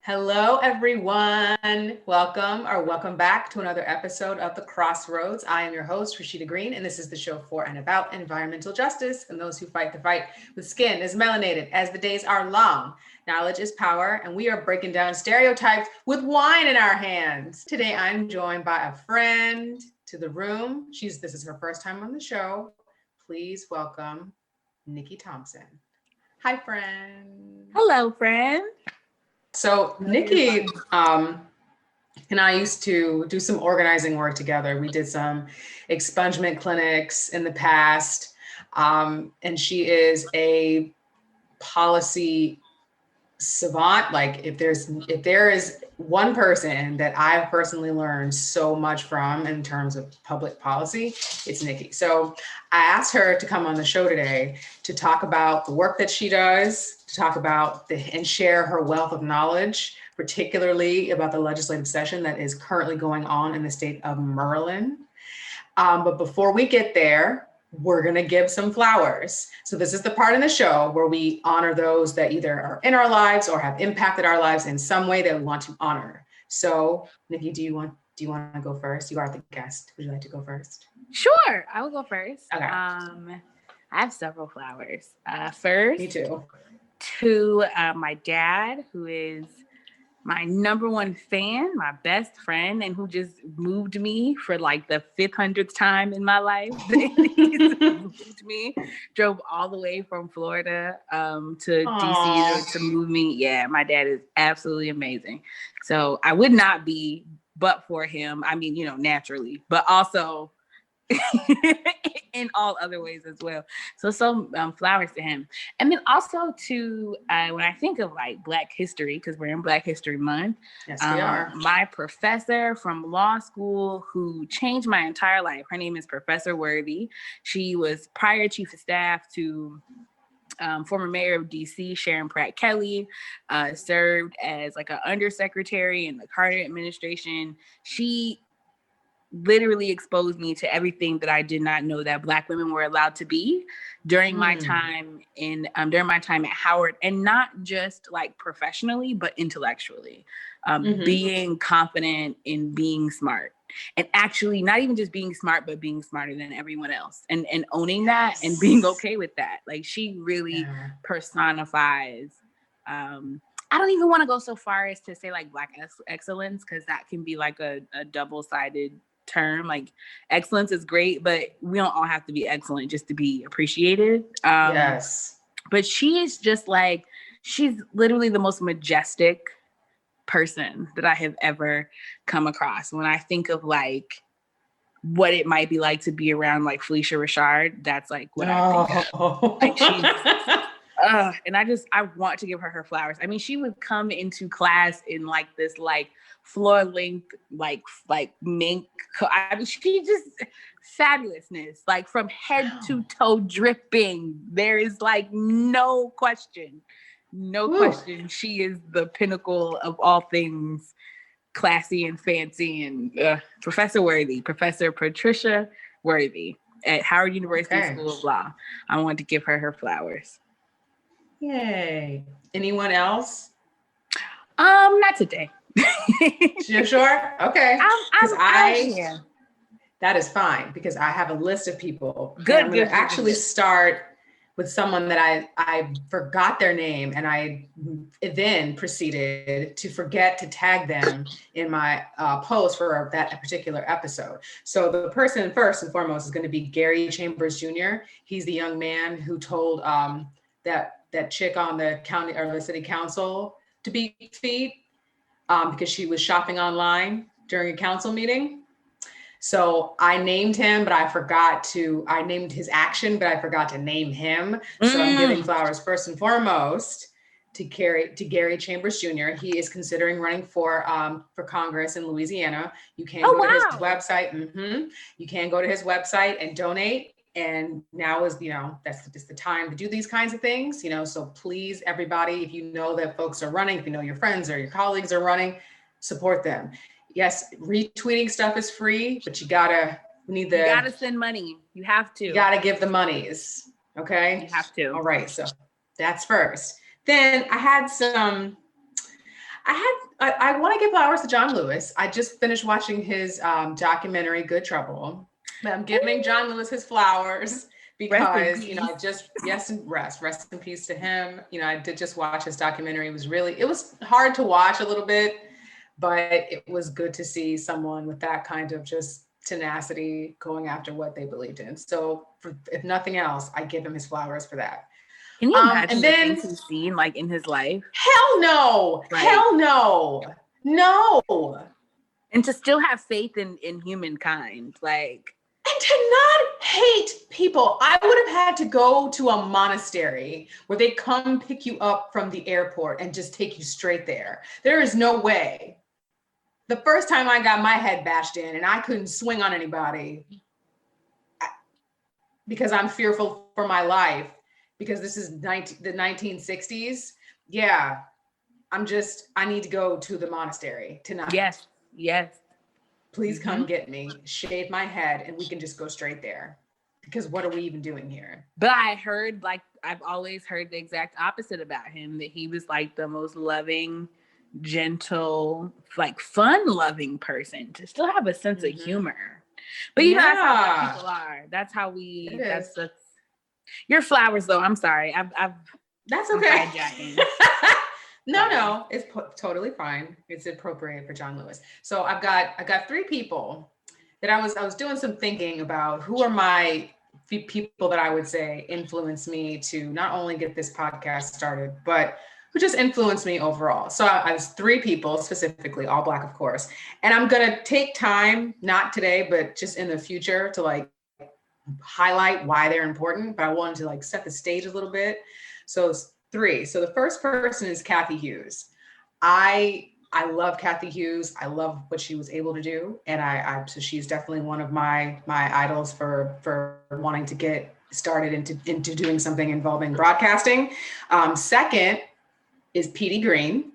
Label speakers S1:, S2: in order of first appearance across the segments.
S1: Hello, everyone. Welcome back to another episode of The Crossroads. I am your host, Rashida Green, and this is the show for and about environmental justice and those who fight the fight with skin as melanated as the days are long. Knowledge is power, and we are breaking down stereotypes with wine in our hands. Today, I'm joined by a friend to the room. This is her first time on the show. Please welcome Nikki Thompson. Hi, friend.
S2: Hello, friend.
S1: So Nikki and I used to do some organizing work together. We did some expungement clinics in the past, and she is a policy savant. Like if there is one person that I've personally learned so much from in terms of public policy, it's Nikki. So I asked her to come on the show today to talk about the work that she does, to talk about and share her wealth of knowledge, particularly about the legislative session that is currently going on in the state of Maryland. But before we get there, we're going to give some flowers. So this is the part in the show where we honor those that either are in our lives or have impacted our lives in some way that we want to honor. So Nikki, do you want to go first? You are the guest. Would you like to go first?
S2: Sure, I will go first.
S1: Okay.
S2: I have several flowers. First,
S1: me too.
S2: To my dad, who is my number one fan, my best friend, and who just moved me for like the 500th time in my life. He's moved me, drove all the way from Florida to DC to move me. Yeah, my dad is absolutely amazing. So I would not be but for him. I mean, naturally, but also in all other ways as well. So flowers to him. And then also to, when I think of like Black history, because we're in Black History Month.
S1: Yes, we are.
S2: My professor from law school who changed my entire life. Her name is Professor Worthy. She was prior chief of staff to former mayor of DC, Sharon Pratt Kelly, served as like an undersecretary in the Carter administration. She literally exposed me to everything that I did not know that Black women were allowed to be during my time at Howard, and not just like professionally, but intellectually, being confident in being smart, and actually not even just being smart, but being smarter than everyone else, and owning that and being okay with that. Like she really personifies. I don't even want to go so far as to say like Black excellence, because that can be like a double-sided term. Like excellence is great, but we don't all have to be excellent just to be appreciated.
S1: Yes.
S2: But she is just like, she's literally the most majestic person that I have ever come across. When I think of like what it might be like to be around like Felicia Rashard, that's like what I think of. Like she's and I want to give her flowers. I mean, she would come into class in like this like floor length, like mink. I mean, she just fabulousness, like from head to toe dripping. There is like no question. She is the pinnacle of all things classy and fancy. And Professor Patricia Worthy at Howard University School of Law. I wanted to give her flowers.
S1: Yay. Anyone else?
S2: Not today.
S1: You're sure? Okay.
S2: I'm
S1: that is fine, because I have a list of people.
S2: Good.
S1: I'm going to actually start with someone that I forgot their name, and I then proceeded to forget to tag them in my post for that particular episode. So the person first and foremost is going to be Gary Chambers Jr. He's the young man who told that chick on the county or the city council to beat feet because she was shopping online during a council meeting. So I named him, but I named his action, but I forgot to name him. So I'm giving flowers first and foremost to Gary Chambers Jr. He is considering running for Congress in Louisiana. You can go to his website. You can go to his website and donate. And now is, that's just the time to do these kinds of things, so please, everybody, if you know that folks are running, if you know your friends or your colleagues are running, support them. Yes, retweeting stuff is free, but you gotta
S2: send money. You have to.
S1: You gotta give the monies, okay?
S2: You have to.
S1: All right, so that's first. Then I had some I want to give flowers to John Lewis. I just finished watching his documentary, Good Trouble. I'm giving John Lewis his flowers because, rest in peace to him. I did just watch his documentary. It was hard to watch a little bit, but it was good to see someone with that kind of just tenacity going after what they believed in. So if nothing else, I give him his flowers for that.
S2: Can you imagine the things he's seen like in his life?
S1: Hell no. Hell no. No.
S2: And to still have faith in humankind, like.
S1: And to not hate people. I would have had to go to a monastery where they come pick you up from the airport and just take you straight there. There is no way. The first time I got my head bashed in and I couldn't swing on anybody because I'm fearful for my life, because this is the 1960s. Yeah, I need to go to the monastery tonight.
S2: Yes.
S1: Please come get me, shave my head, and we can just go straight there. Because what are we even doing here?
S2: But I've always heard the exact opposite about him, that he was like the most loving, gentle, like fun-loving person, to still have a sense of humor. But that's how black people are. That's how that's your flowers, though. I'm sorry.
S1: That's okay. No, it's totally fine. It's appropriate for John Lewis. So I've got three people that I was doing some thinking about. Who are my people that I would say influenced me to not only get this podcast started, but who just influenced me overall. So I was three people specifically, all Black, of course. And I'm going to take time, not today, but just in the future, to like highlight why they're important. But I wanted to like set the stage a little bit. So it's three. So the first person is Cathy Hughes. I love Cathy Hughes. I love what she was able to do. And so she's definitely one of my idols for wanting to get started into doing something involving broadcasting. Second is Petey Green.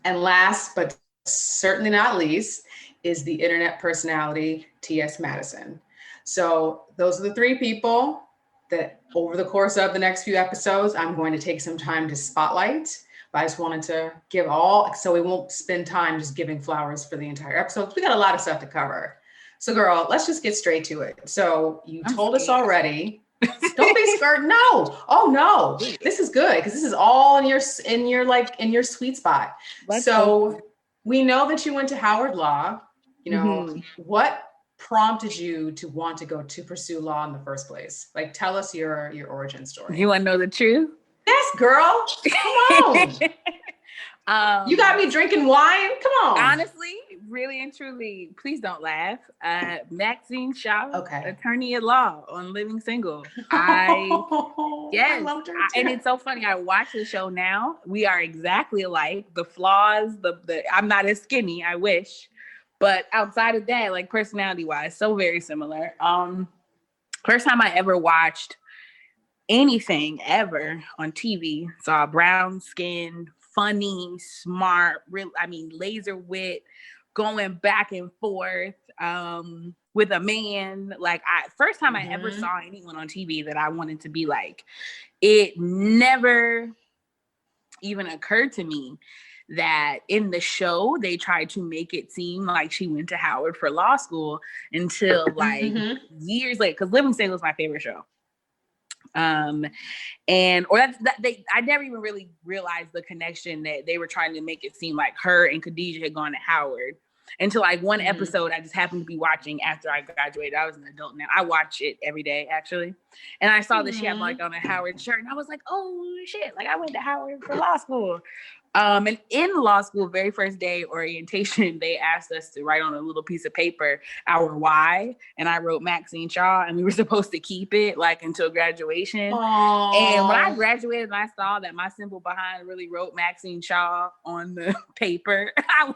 S1: And last, but certainly not least, is the internet personality, T.S. Madison. So those are the three people that over the course of the next few episodes, I'm going to take some time to spotlight. But I just wanted to give so we won't spend time just giving flowers for the entire episode. We got a lot of stuff to cover. So girl, let's just get straight to it. So you told us already. Don't be scared. No. Oh no. This is good because this is all in your sweet spot. We know that you went to Howard Law. What prompted you to want to pursue law in the first place? Like, tell us your origin story.
S2: You want to know the truth?
S1: Yes, girl. Come on. You got me drinking wine. Come on.
S2: Honestly, really and truly, please don't laugh. Maxine Shaw, attorney at law on Living Single. I loved her too. And it's so funny. I watch the show now. We are exactly alike. The flaws, I'm not as skinny. I wish. But outside of that, like personality-wise, so very similar. First time I ever watched anything ever on TV, saw brown skin, funny, smart, laser wit, going back and forth with a man. First time I ever saw anyone on TV that I wanted to be like. It never even occurred to me that in the show they tried to make it seem like she went to Howard for law school until years later, because Living Single is my favorite show. I never even really realized the connection that they were trying to make it seem like her and Khadijah had gone to Howard until like one episode I just happened to be watching after I graduated. I was an adult now. I watch it every day actually. And I saw that she had like on a Howard shirt and I was like, oh shit, like I went to Howard for law school. And in law school, very first day orientation, they asked us to write on a little piece of paper our why. And I wrote Maxine Shaw, and we were supposed to keep it like until graduation. Aww. And when I graduated and I saw that my symbol behind really wrote Maxine Shaw on the paper, I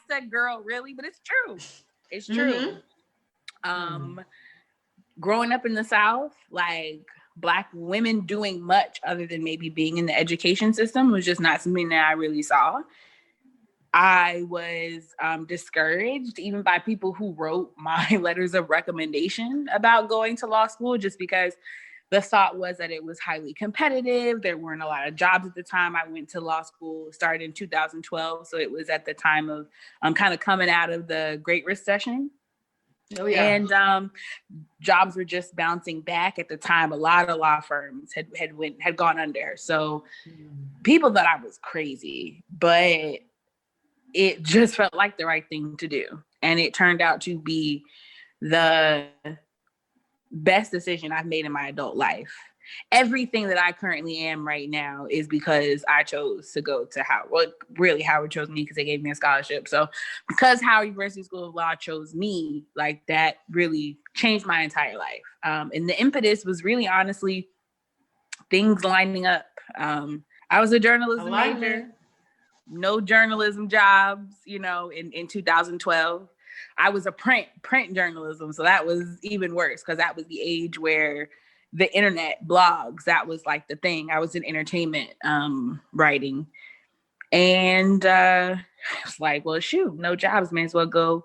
S2: said, girl, really? But it's true. It's true. Growing up in the South, like Black women doing much other than maybe being in the education system was just not something that I really saw. I was discouraged even by people who wrote my letters of recommendation about going to law school, just because the thought was that it was highly competitive. There weren't a lot of jobs at the time. I went to law school, started in 2012. So it was at the time of kind of coming out of the Great Recession.
S1: Oh, yeah.
S2: And jobs were just bouncing back at the time. A lot of law firms had gone under. So people thought I was crazy, but it just felt like the right thing to do. And it turned out to be the best decision I've made in my adult life. Everything that I currently am right now is because I chose to go to Howard. Well, really, Howard chose me because they gave me a scholarship. So because Howard University School of Law chose me, like that really changed my entire life. And the impetus was really honestly things lining up. I was a journalism major, no journalism jobs, in 2012. I was a print journalism. So that was even worse because that was the age where the internet blogs, that was like the thing. I was in entertainment writing. And I was like, well, shoot, no jobs, may as well go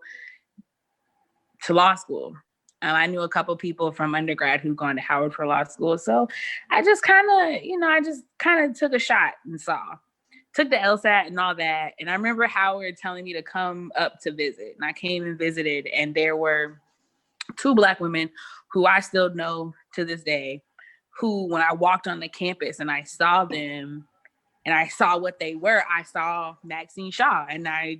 S2: to law school. I knew a couple people from undergrad who'd gone to Howard for law school. So I just kind of, took a shot and took the LSAT and all that. And I remember Howard telling me to come up to visit. And I came and visited, and there were 2 Black women who I still know to this day, who, when I walked on the campus and I saw them and I saw what they were, I saw Maxine Shaw, and I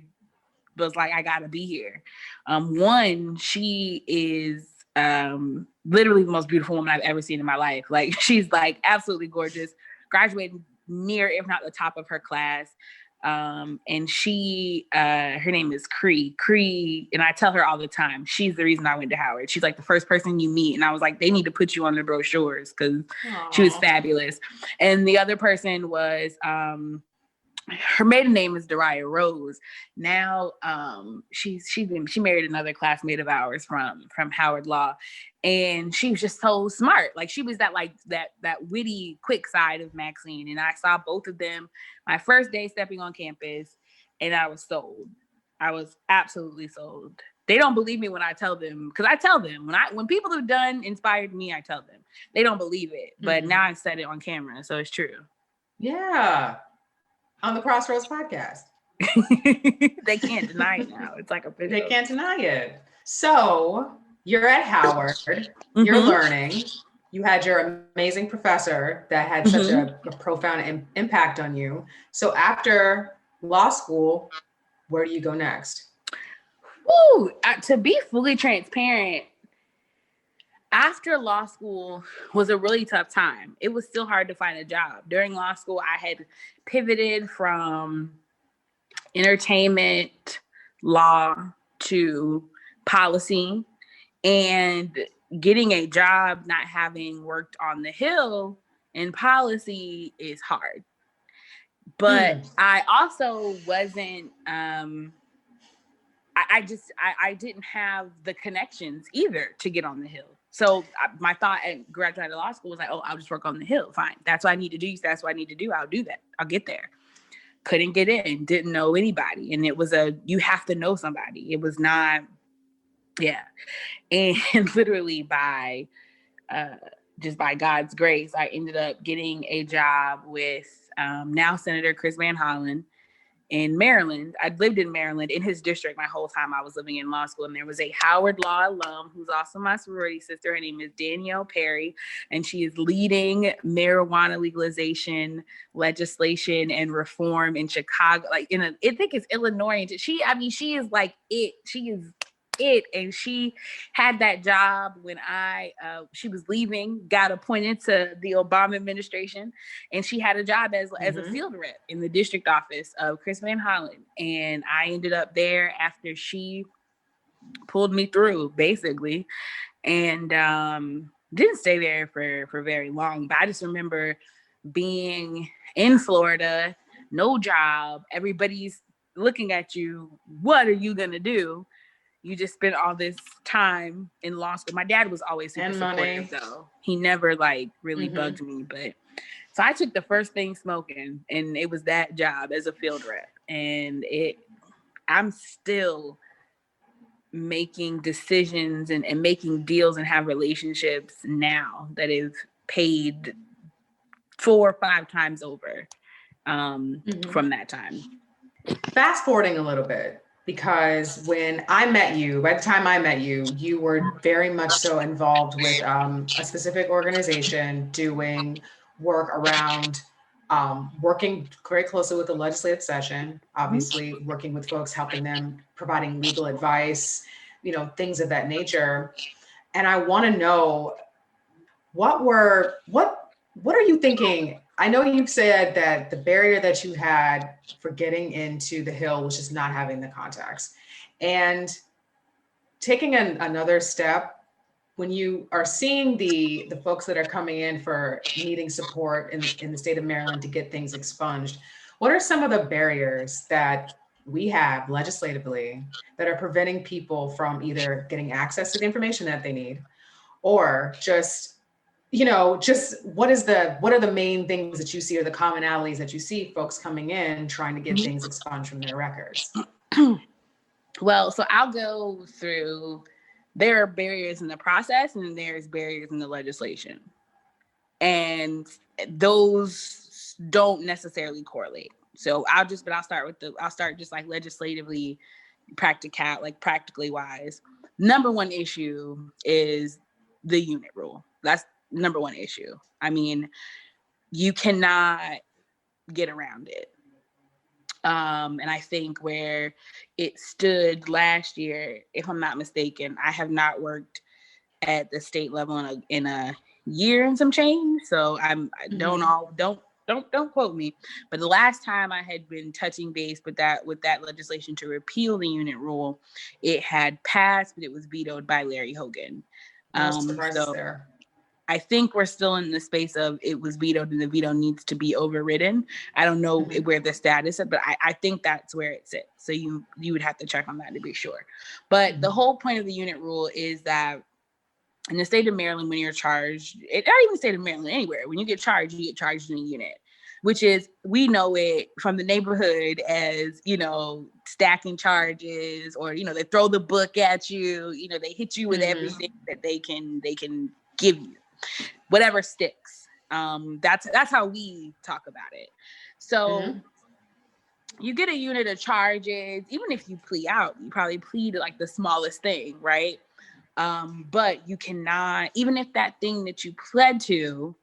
S2: was like, I gotta be here. One, she is literally the most beautiful woman I've ever seen in my life. Like, she's like absolutely gorgeous, graduated near, if not the top of her class. And she, her name is Cree, and I tell her all the time, she's the reason I went to Howard. She's like the first person you meet. And I was like, they need to put you on the brochures because she was fabulous. And the other person was, her maiden name is Dariah Rose. Now, she married another classmate of ours from Howard Law, and she was just so smart. Like, she was that witty, quick side of Maxine. And I saw both of them my first day stepping on campus, and I was sold. I was absolutely sold. They don't believe me when I tell them, because I tell them when people who've done inspired me, I tell them. They don't believe it, but now I've said it on camera, so it's true.
S1: Yeah. On the Crossroads podcast.
S2: They can't deny it now. It's like official.
S1: They can't deny it. So you're at Howard, you're learning, you had your amazing professor that had such a profound impact on you. So after law school, where do you go next?
S2: To be fully transparent, after law school was a really tough time. It was still hard to find a job. During law school, I had pivoted from entertainment law to policy, and getting a job not having worked on the Hill in policy is hard. But I also wasn't, I didn't have the connections either to get on the Hill. So my thought at graduating law school was like, I'll just work on the Hill. Fine. That's what I need to do. That's what I need to do. I'll do that. I'll get there. Couldn't get in. Didn't know anybody. And it was you have to know somebody. It was not, And literally by God's grace, I ended up getting a job with now Senator Chris Van Hollen in Maryland. I'd lived in Maryland in his district my whole time I was living in law school. And there was a Howard Law alum who's also my sorority sister. Her name is Danielle Perry, and she is leading marijuana legalization legislation and reform in Chicago, I think it's Illinois. She is like it. She is it. And she had that job when she was leaving, got appointed to the Obama administration, and she had a job as a field rep in the district office of Chris Van Hollen. And I ended up there after she pulled me through, basically, and didn't stay there for very long. But I just remember being in Florida, no job, everybody's looking at you, what are you gonna do? You just spent all this time in law school. My dad was always super supportive, though. He never really bugged me. But so I took the first thing smoking, and it was that job as a field rep. And I'm still making decisions and making deals and have relationships now that is paid 4 or 5 times over from that time.
S1: Fast forwarding a little bit, because when I met you, by the time I met you, you were very much so involved with a specific organization doing work around working very closely with the legislative session, obviously working with folks, helping them, providing legal advice, things of that nature. And I want to know, what are you thinking? I know you've said that the barrier that you had for getting into the Hill was just not having the contacts. And taking another step, when you are seeing the folks that are coming in for needing support in the state of Maryland to get things expunged, what are some of the barriers that we have legislatively that are preventing people from either getting access to the information that they need, or just what are the main things that you see, or the commonalities that you see folks coming in trying to get things expunged from their records?
S2: Well, so I'll go through, there are barriers in the process and there's barriers in the legislation. And those don't necessarily correlate. So I'll start just like legislatively, practically wise. Number one issue is the unit rule. That's number one issue. I mean, you cannot get around it. And I think where it stood last year, if I'm not mistaken, I have not worked at the state level in a year and some change. So don't quote me. But the last time I had been touching base with that legislation to repeal the unit rule, it had passed, but it was vetoed by Larry Hogan.
S1: No surprises there.
S2: I think we're still in the space of it was vetoed and the veto needs to be overridden. I don't know where the status is, but I think that's where it sits. So you would have to check on that to be sure. But the whole point of the unit rule is that in the state of Maryland, when you're charged, not even the state of Maryland, anywhere, when you get charged in a unit, which is, we know it from the neighborhood as, stacking charges, or, they throw the book at you, they hit you with everything that they can give you. Whatever sticks. That's how we talk about it. So you get a unit of charges, even if you plea out, you probably plead like the smallest thing, right? But you cannot, even if that thing that you pled to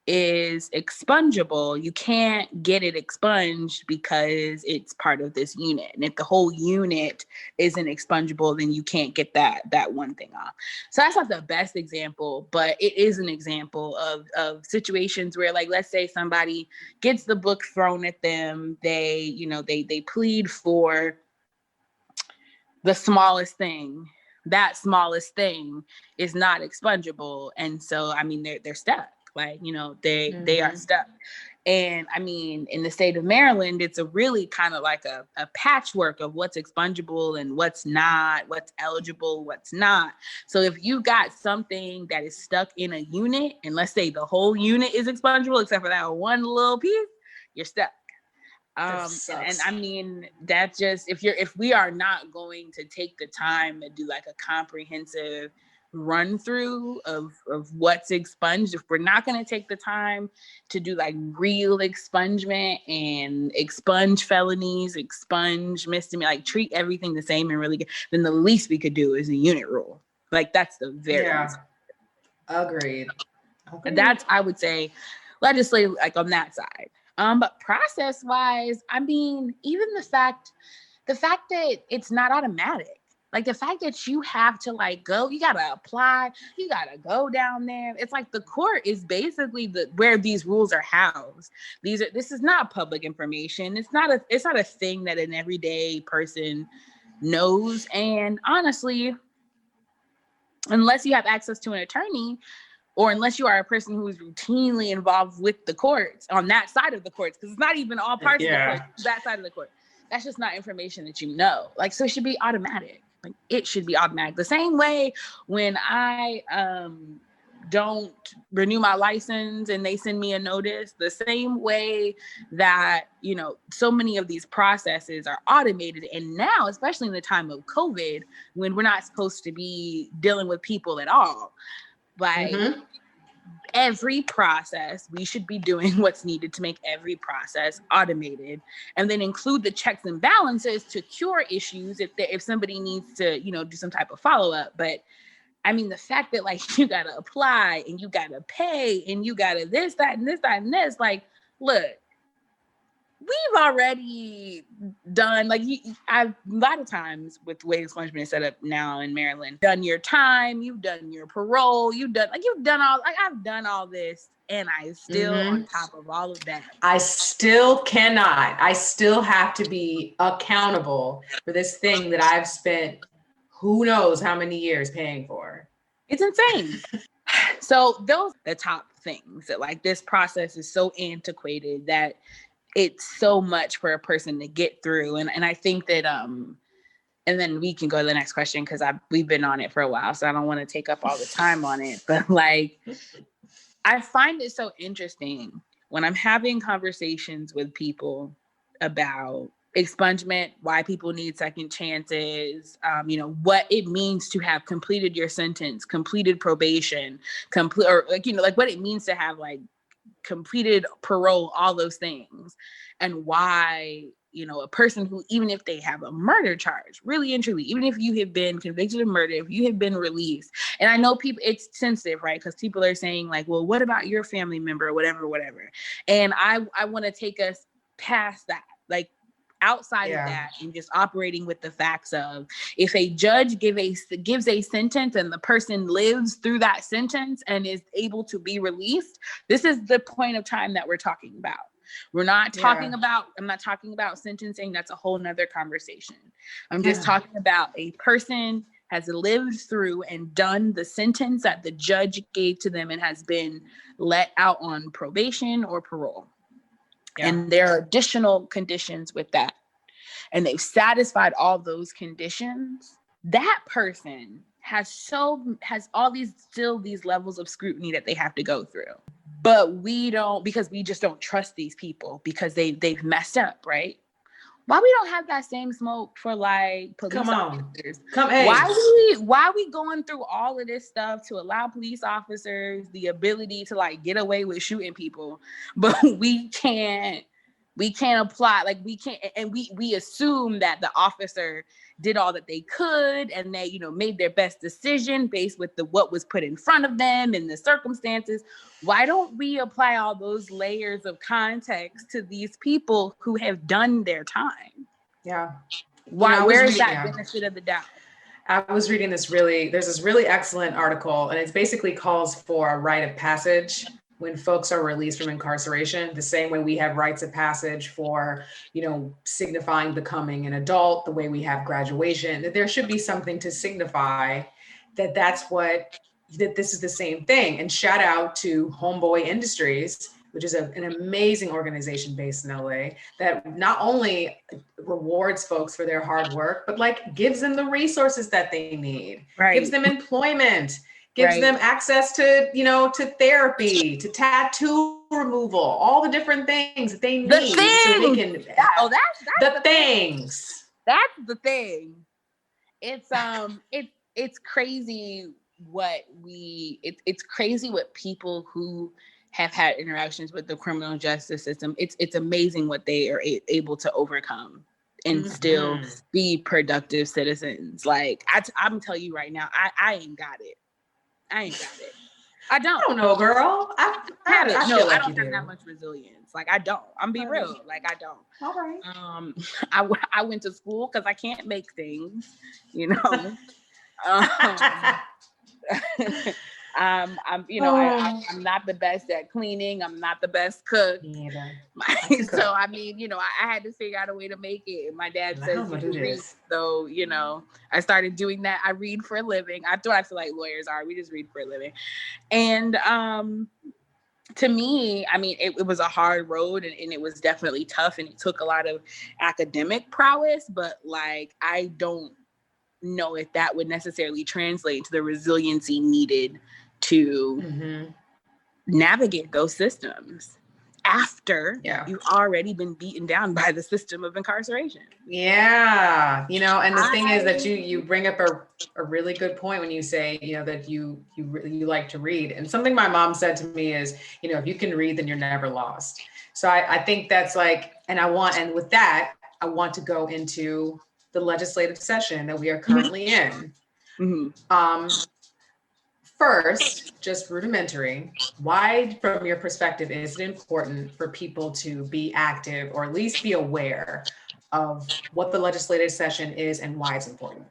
S2: is expungible, you can't get it expunged because it's part of this unit. And if the whole unit isn't expungible, then you can't get that one thing off. So that's not the best example, but it is an example of situations where, like, let's say somebody gets the book thrown at them, they plead for the smallest thing. That smallest thing is not expungible. And so, I mean, they're stuck. Like, they are stuck. And I mean, in the state of Maryland, it's a really kind of like a patchwork of what's expungible and what's not, what's eligible, what's not. So if you got something that is stuck in a unit, and let's say the whole unit is expungible, except for that one little piece, you're stuck. And I mean, that just, if we are not going to take the time to do like a comprehensive run through of what's expunged, if we're not going to take the time to do like real expungement and expunge felonies, expunge misdemeanor, like treat everything the same and really good, then the least we could do is a unit rule. Like, that's the very least.
S1: Agreed.
S2: And that's, I would say, legislative, like on that side. But process wise, I mean, even the fact that it's not automatic. Like, the fact that you have to you gotta apply, you gotta go down there. It's like the court is basically where these rules are housed. This is not public information. It's not a thing that an everyday person knows. And honestly, unless you have access to an attorney, or unless you are a person who is routinely involved with the courts on that side of the courts, because it's not even all parts of the court, that side of the court. That's just not information that you know. Like, so it should be automatic. Like, it should be automatic. The same way when I don't renew my license and they send me a notice, the same way that, so many of these processes are automated. And now, especially in the time of COVID, when we're not supposed to be dealing with people at all, like every process, we should be doing what's needed to make every process automated, and then include the checks and balances to cure issues if somebody needs to, do some type of follow-up. But I mean, the fact that like you gotta apply and you gotta pay and you gotta this, that, and this, that, and this, like, look, we've already done, like, I've a lot of times with the way expungement is set up now in Maryland, done your time, you've done your parole, I've done all this, and I still, on top of all of that,
S1: I still have to be accountable for this thing that I've spent who knows how many years paying for.
S2: It's insane. So those are the top things, that like this process is so antiquated that it's so much for a person to get through. And I think that, and then we can go to the next question, because we've been on it for a while, so I don't want to take up all the time on it. But like, I find it so interesting when I'm having conversations with people about expungement, why people need second chances, what it means to have completed your sentence, completed probation, what it means to have like completed parole, all those things, and why, a person who, even if they have a murder charge, really and truly, even if you have been convicted of murder, if you have been released, and I know people, it's sensitive, right? Because people are saying like, well, what about your family member, whatever. And I want to take us past that, like outside of that, and just operating with the facts of, if a judge gives a sentence and the person lives through that sentence and is able to be released, this is the point of time that we're talking about. We're not talking about, I'm not talking about sentencing. That's a whole nother conversation. I'm just talking about a person has lived through and done the sentence that the judge gave to them and has been let out on probation or parole. Yeah. And there are additional conditions with that. And they've satisfied all those conditions. That person has all these levels of scrutiny that they have to go through. But we don't, because we just don't trust these people because they've messed up, right? Why we don't have that same smoke for like police officers? Why we going through all of this stuff to allow police officers the ability to like get away with shooting people, but we can't apply, like we can't, and we assume that the officer did all that they could and they, made their best decision based with what was put in front of them and the circumstances. Why don't we apply all those layers of context to these people who have done their time?
S1: Yeah.
S2: Where is that benefit of the doubt?
S1: I was reading there's this really excellent article, and it basically calls for a rite of passage when folks are released from incarceration, the same way we have rites of passage for, signifying becoming an adult, the way we have graduation, that there should be something to signify that this is the same thing. And shout out to Homeboy Industries, which is an amazing organization based in LA that not only rewards folks for their hard work, but like gives them the resources that they need, gives them employment, gives them access to, to therapy, to tattoo removal, all the different things that they need so they can. That's the things.
S2: That's the thing. It's crazy it's crazy what people who have had interactions with the criminal justice system. It's amazing what they are able to overcome and still be productive citizens. Like I'm telling you right now, I ain't got it. I don't
S1: know, girl. I don't have
S2: that much resilience. Like I don't. I'm being real. Like I don't.
S1: All right.
S2: I went to school because I can't make things. I'm not the best at cleaning. I'm not the best cook. So I mean, I had to figure out a way to make it. And my dad says you read. So, I started doing that. I read for a living. That's what I feel like lawyers are. We just read for a living. And to me, I mean, it was a hard road and it was definitely tough and it took a lot of academic prowess, but like I don't know if that would necessarily translate to the resiliency needed to navigate those systems. after you've already been beaten down by the system of incarceration.
S1: Yeah. You know, and the thing is that you bring up a really good point when you say, you know, that you like to read. And something my mom said to me is, you know, if you can read, then you're never lost. So I think that's like, and with that, I want to go into the legislative session that we are currently in. First, just rudimentary, why, from your perspective, is it important for people to be active or at least be aware of what the legislative session is and why it's important?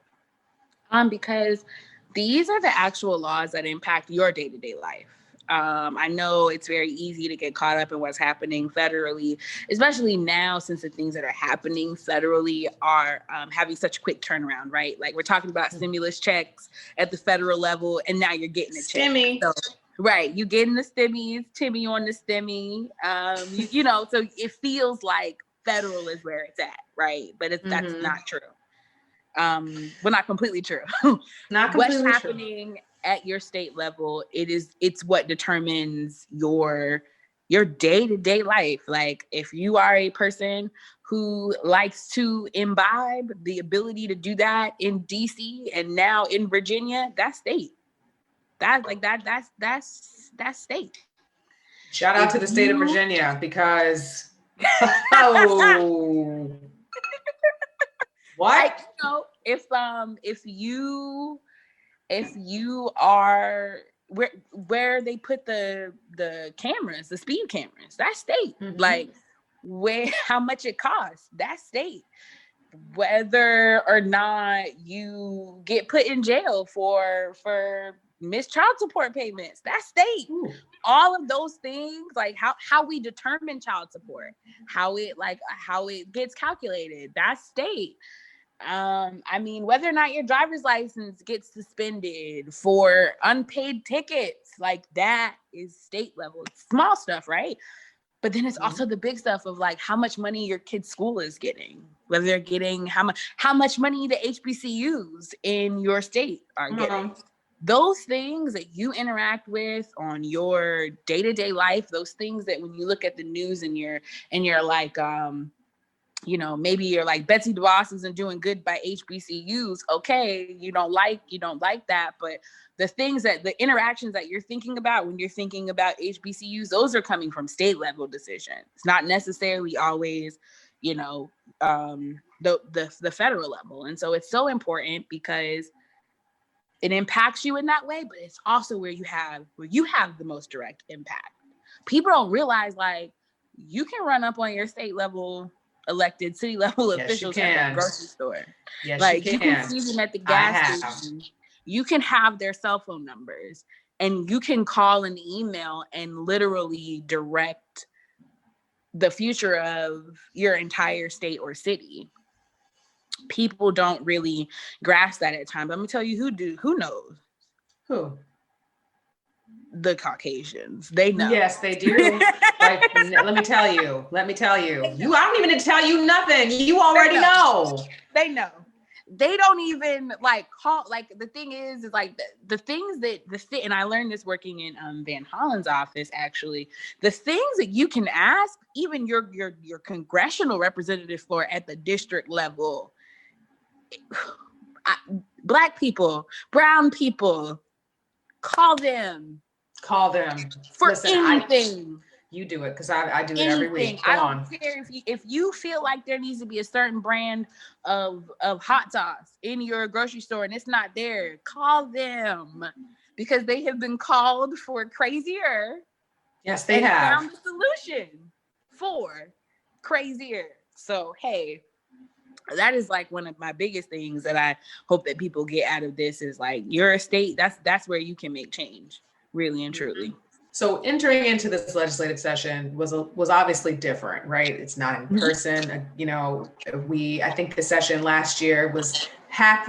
S2: Because these are the actual laws that impact your day-to-day life. I know it's very easy to get caught up in what's happening federally, especially now since the things that are happening federally are having such quick turnaround, right? Like we're talking about stimulus checks at the federal level, and now you're getting a check.
S1: Stimmy.
S2: So, right, you getting the stimmies, Timmy on the stimmy. You know, so it feels like federal is where it's at, right? But that's not true. Well, not completely true.
S1: Not completely
S2: What's happening at your state level, it's what determines your day-to-day life. Like if you are a person who likes to imbibe, the ability to do that in DC and now in Virginia, that's state. That's state.
S1: Shout out to the state of Virginia because what?
S2: Like, you know, if you are where they put the cameras, the speed cameras, that's state. Like how much it costs, that's state. Whether or not you get put in jail for missed child support payments, that's state. All of those things, like how we determine child support, how it gets calculated, that's state. I mean, whether or not your driver's license gets suspended for unpaid tickets, like that is state level. It's small stuff, right? But then it's also the big stuff of like how much money your kid's school is getting, whether they're getting how much money the HBCUs in your state are getting. Those things that you interact with on your day-to-day life, those things that when you look at the news and you're like, you know, maybe you're like, Betsy DeVos isn't doing good by HBCUs. Okay, you don't like that, but the things the interactions that you're thinking about when you're thinking about HBCUs, those are coming from state level decisions. It's not necessarily always, you know, the federal level. And so it's so important because it impacts you in that way, but it's also where you have the most direct impact. People don't realize like you can run up on your state level elected city level officials at the grocery store.
S1: Yes,
S2: like you can see them at the gas station. You can have their cell phone numbers and you can call and email and literally direct the future of your entire state or city. People don't really grasp that at times. Let me tell you who knows.
S1: Who?
S2: The Caucasians. They know.
S1: Yes, they do. Like, let me tell you. I don't even need to tell you nothing. You already know.
S2: They know. They don't even like call. Like the thing is like the things and I learned this working in Van Hollen's office. Actually, the things that you can ask even your congressional representative for at the district level. Black people, brown people, call them for anything.
S1: You do it because I do it every week.
S2: I don't care if you feel like there needs to be a certain brand of hot sauce in your grocery store and it's not there. Call them because they have been called for crazier.
S1: Yes, they have
S2: found a solution for crazier. So hey, that is like one of my biggest things that I hope that people get out of this is like your state. That's where you can make change, really and truly.
S1: So entering into this legislative session was obviously different, right? It's not in person. You know, I think the session last year was half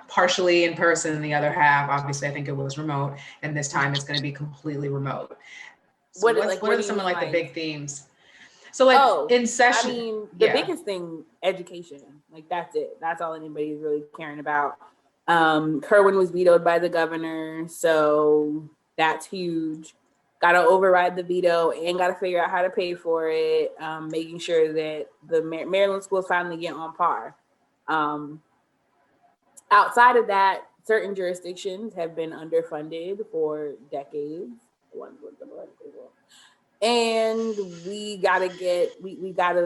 S1: partially in person and the other half, obviously, I think it was remote. And this time it's going to be completely remote. So what are some of like the big themes? So like in session,
S2: I mean, the biggest thing, education, like that's it. That's all anybody's really caring about. Kerwin was vetoed by the governor, so that's huge. got to override the veto and got to figure out how to pay for it, making sure that the Maryland schools finally get on par. Outside of that, certain jurisdictions have been underfunded for decades. And we gotta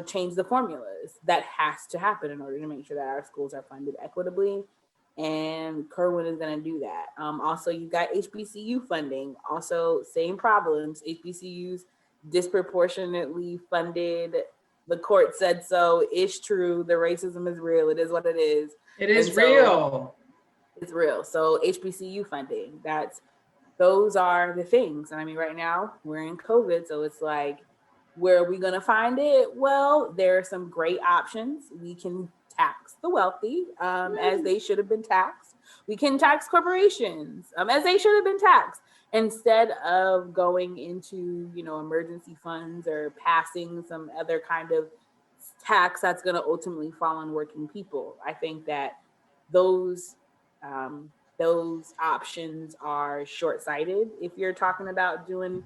S2: change the formulas. That has to happen in order to make sure that our schools are funded equitably. And Kerwin is gonna do that. Also, you got HBCU funding. Also, same problems. HBCUs disproportionately funded. The court said so. It's true. The racism is real. It is what it is.
S1: It is real.
S2: It's real. So HBCU funding. Those are the things. And I mean, right now we're in COVID, so it's like, where are we going to find it? Well, there are some great options. We can tax the wealthy as they should have been taxed. We can tax corporations as they should have been taxed, instead of going into, emergency funds or passing some other kind of tax that's going to ultimately fall on working people. I think that those options are short-sighted. If you're talking about doing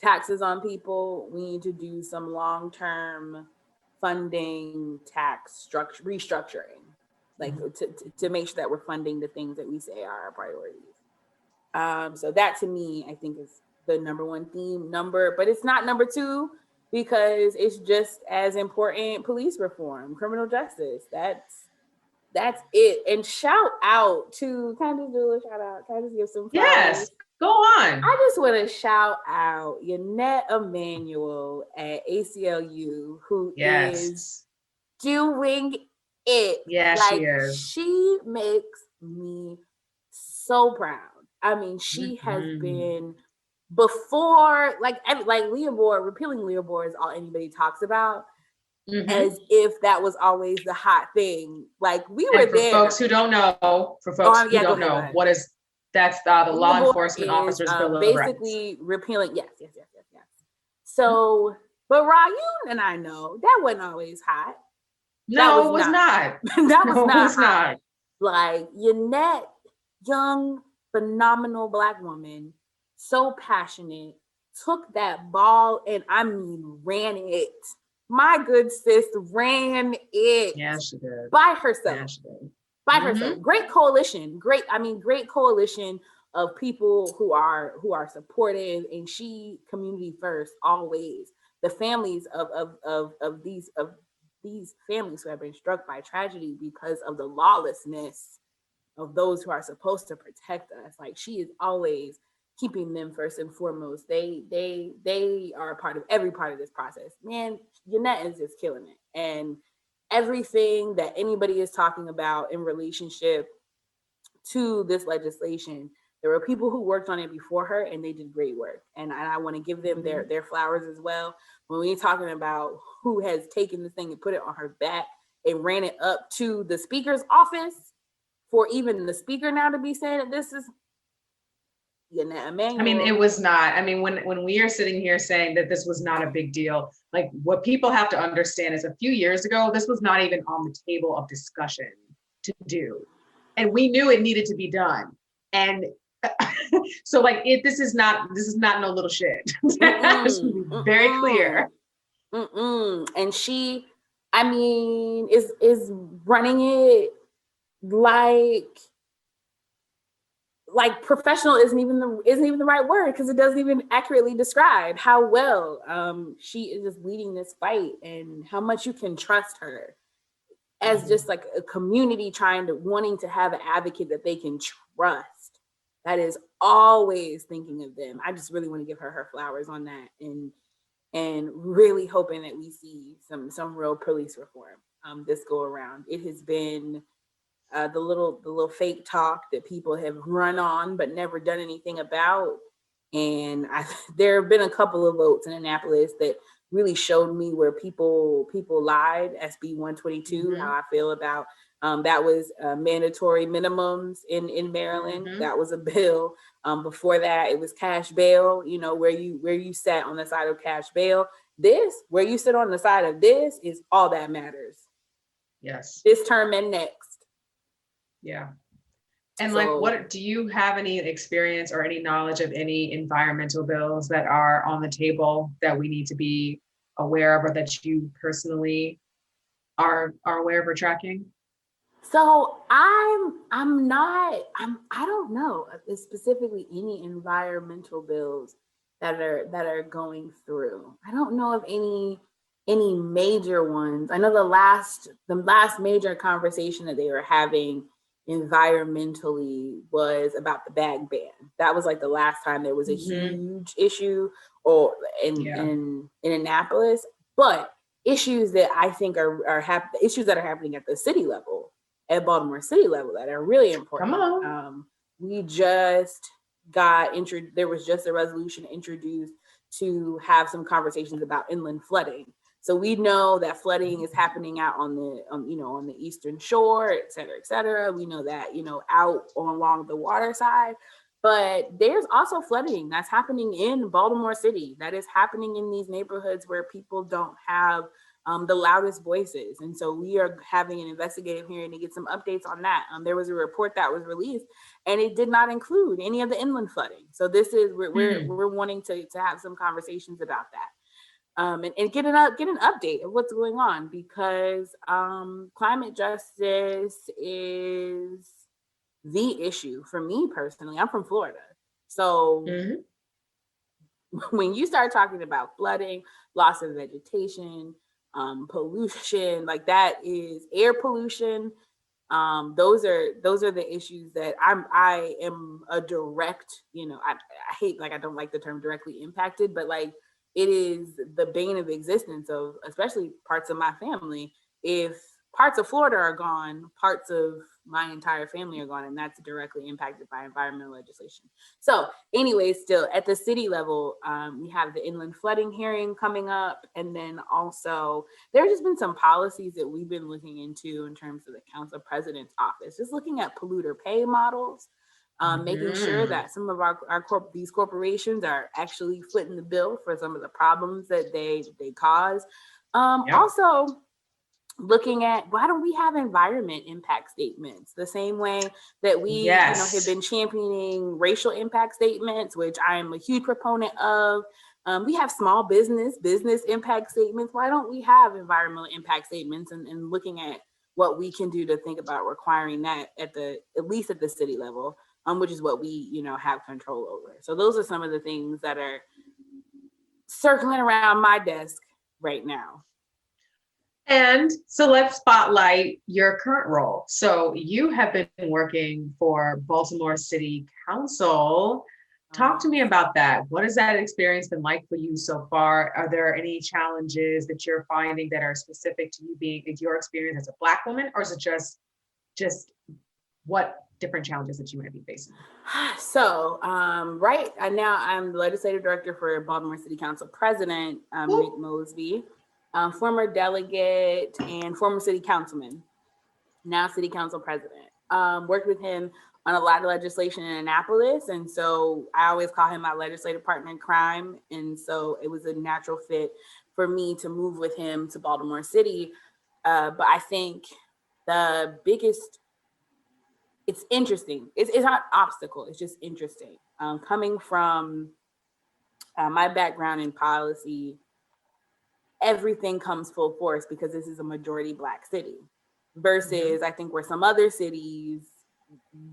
S2: taxes on people, we need to do some long-term funding tax restructuring, like to make sure that we're funding the things that we say are our priorities. So that, to me, I think is the number one theme. But it's not number two, because it's just as important. Police reform, criminal justice. That's it. And shout out to, can I just do a shout out? Can I just give some flowers?
S1: Yes, go on.
S2: I just want to shout out Yannette Emanuel at ACLU, who is doing it.
S1: Yeah, she is.
S2: She makes me so proud. I mean, she has been before, like Leah Board, repealing Leah Board is all anybody talks about. As if that was always the hot thing. Like, we were there.
S1: Folks who don't know, what is, that's the Law Enforcement Officers Bill of Rights.
S2: Basically repealing, yes. So, but Ra, you and I know that wasn't always hot.
S1: No, it was not.
S2: That was not. Like, Yannette, young, phenomenal Black woman, so passionate, took that ball and ran it. My good sis ran it.
S1: Yeah, she did.
S2: By herself.
S1: Yeah, she did.
S2: By herself. Great coalition. Great coalition of people who are supportive, and she community first always. The families of these families who have been struck by tragedy because of the lawlessness of those who are supposed to protect us. Like, she is always keeping them first and foremost. They are a part of every part of this process. Man, Yannette is just killing it. And everything that anybody is talking about in relationship to this legislation, there were people who worked on it before her, and they did great work. And I want to give them their flowers as well. When we're talking about who has taken this thing and put it on her back and ran it up to the speaker's office, for even the speaker now to be saying that this is Yannette Emanuel.
S1: I mean, it was not. I mean, when we are sitting here saying that this was not a big deal, like, what people have to understand is a few years ago, this was not even on the table of discussion to do. And we knew it needed to be done. And so, like, this is not no little shit. Just to be very clear.
S2: And she, I mean, is running it like professional isn't even the right word, because it doesn't even accurately describe how well she is just leading this fight, and how much you can trust her as just like a community wanting to have an advocate that they can trust, that is always thinking of them. I just really want to give her flowers on that, and really hoping that we see some real police reform this go around. It has been the little fake talk that people have run on but never done anything about. And there have been a couple of votes in Annapolis that really showed me where people lied. SB 122, how I feel about that was mandatory minimums in Maryland. That was a bill. Before that, it was cash bail. Where you sat on the side of cash bail. Where you sit on the side of this is all that matters.
S1: Yes.
S2: This term and next.
S1: Yeah. And like, what do you have any experience or any knowledge of any environmental bills that are on the table that we need to be aware of, or that you personally are aware of or tracking?
S2: So I don't know if specifically any environmental bills that are going through. I don't know of any major ones. I know the last major conversation that they were having environmentally was about the bag ban. That was like the last time there was a huge issue or in Annapolis, but issues that I think issues that are happening at the city level, at Baltimore City level, that are really important.
S1: Come on.
S2: We just there was just a resolution introduced to have some conversations about inland flooding. So we know that flooding is happening out on the eastern shore, et cetera, et cetera. We know that, out along the water side, but there's also flooding that's happening in Baltimore City, that is happening in these neighborhoods where people don't have the loudest voices. And so we are having an investigative hearing to get some updates on that. There was a report that was released and it did not include any of the inland flooding. So this is, we're wanting to have some conversations about that. And get an update of what's going on, because climate justice is the issue for me personally. I'm from Florida. So when you start talking about flooding, loss of vegetation, pollution, like that is air pollution. Those are the issues that I am a direct, I hate, like, I don't like the term directly impacted, but like, it is the bane of existence of especially parts of my family. If parts of Florida are gone, parts of my entire family are gone, and that's directly impacted by environmental legislation. So anyways, still at the city level, we have the inland flooding hearing coming up. And then also there's just been some policies that we've been looking into in terms of the council president's office, just looking at polluter pay models, making sure that some of these corporations are actually footing the bill for some of the problems that they cause. Also looking at, why don't we have environment impact statements the same way that we have been championing racial impact statements, which I am a huge proponent of. We have small business impact statements. Why don't we have environmental impact statements, and looking at what we can do to think about requiring that at least at the city level, which is what we have control over. So those are some of the things that are circling around my desk right now.
S1: And so let's spotlight your current role. So you have been working for Baltimore City Council. Talk to me about that. What has that experience been like for you so far? Are there any challenges that you're finding that are specific to you being your experience as a Black woman, or is it just what different challenges that you might be facing?
S2: So right now I'm the legislative director for Baltimore City Council President, Nick Mosby. Former delegate and former city councilman, now city council president. Worked with him on a lot of legislation in Annapolis. And so I always call him my legislative partner in crime. And so it was a natural fit for me to move with him to Baltimore City. But I think the biggest, it's interesting. It's not obstacle, it's just interesting. Coming from my background in policy, everything comes full force because this is a majority Black city versus I think where some other cities,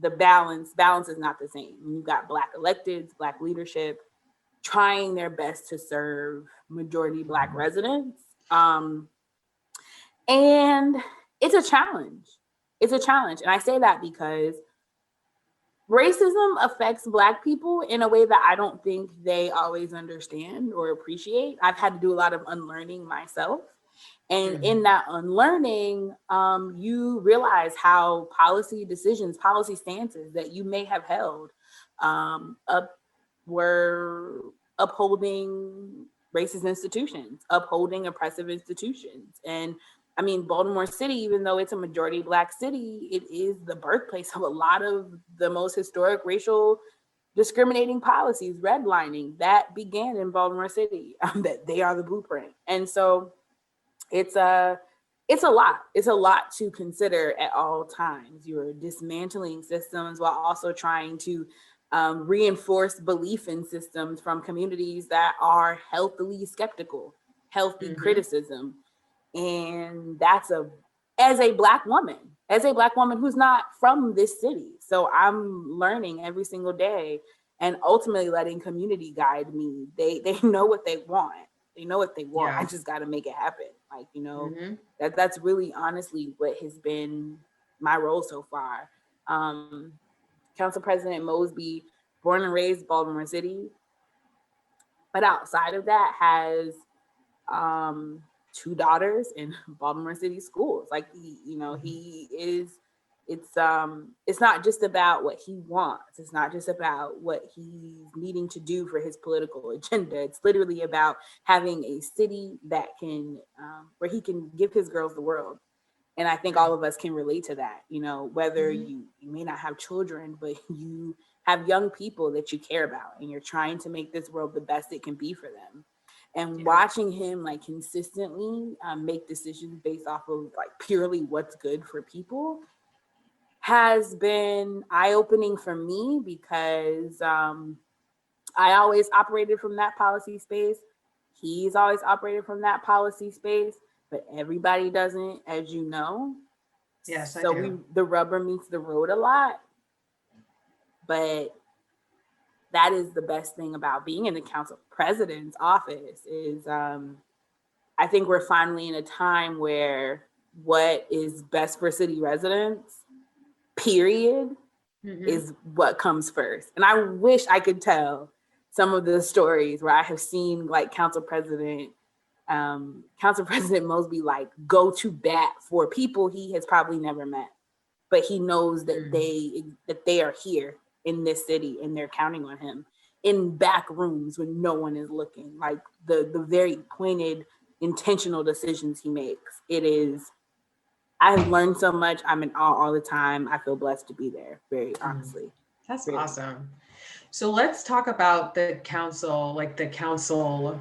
S2: the balance is not the same. You've got Black electeds, Black leadership trying their best to serve majority Black residents. And it's a challenge. And I say that because racism affects Black people in a way that I don't think they always understand or appreciate. I've had to do a lot of unlearning myself. And in that unlearning, you realize how policy decisions, policy stances that you may have held were upholding racist institutions, upholding oppressive institutions. And I mean, Baltimore City, even though it's a majority Black city, it is the birthplace of a lot of the most historic racial discriminating policies, redlining that began in Baltimore City, that they are the blueprint. And so it's it's a lot. It's a lot to consider at all times. You're dismantling systems while also trying to reinforce belief in systems from communities that are healthily skeptical, healthy criticism. And that's as a Black woman who's not from this city. So I'm learning every single day and ultimately letting community guide me. They know what they want. They know what they want. Yeah. I just got to make it happen. Like, you know, that's really honestly what has been my role so far. Council President Mosby, born and raised Baltimore City, but outside of that has 2 daughters in Baltimore City schools. Like, he is, it's not just about what he wants. It's not just about what he's needing to do for his political agenda. It's literally about having a city that can, where he can give his girls the world. And I think all of us can relate to that, whether you may not have children, but you have young people that you care about and you're trying to make this world the best it can be for them. And watching him like consistently make decisions based off of like purely what's good for people has been eye-opening for me, because I always operated from that policy space. He's always operated from that policy space, but everybody doesn't, as you know.
S1: Yes,
S2: so
S1: I do.
S2: The rubber meets the road a lot, but that is the best thing about being in the council president's office is I think we're finally in a time where what is best for city residents, period, is what comes first. And I wish I could tell some of the stories where I have seen like Council President Mosby like go to bat for people he has probably never met, but he knows that they are here in this city and they're counting on him in back rooms when no one is looking. Like the very pointed, intentional decisions he makes. I have learned so much. I'm in awe all the time. I feel blessed to be there, very honestly.
S1: That's really awesome. So let's talk about the council, like the council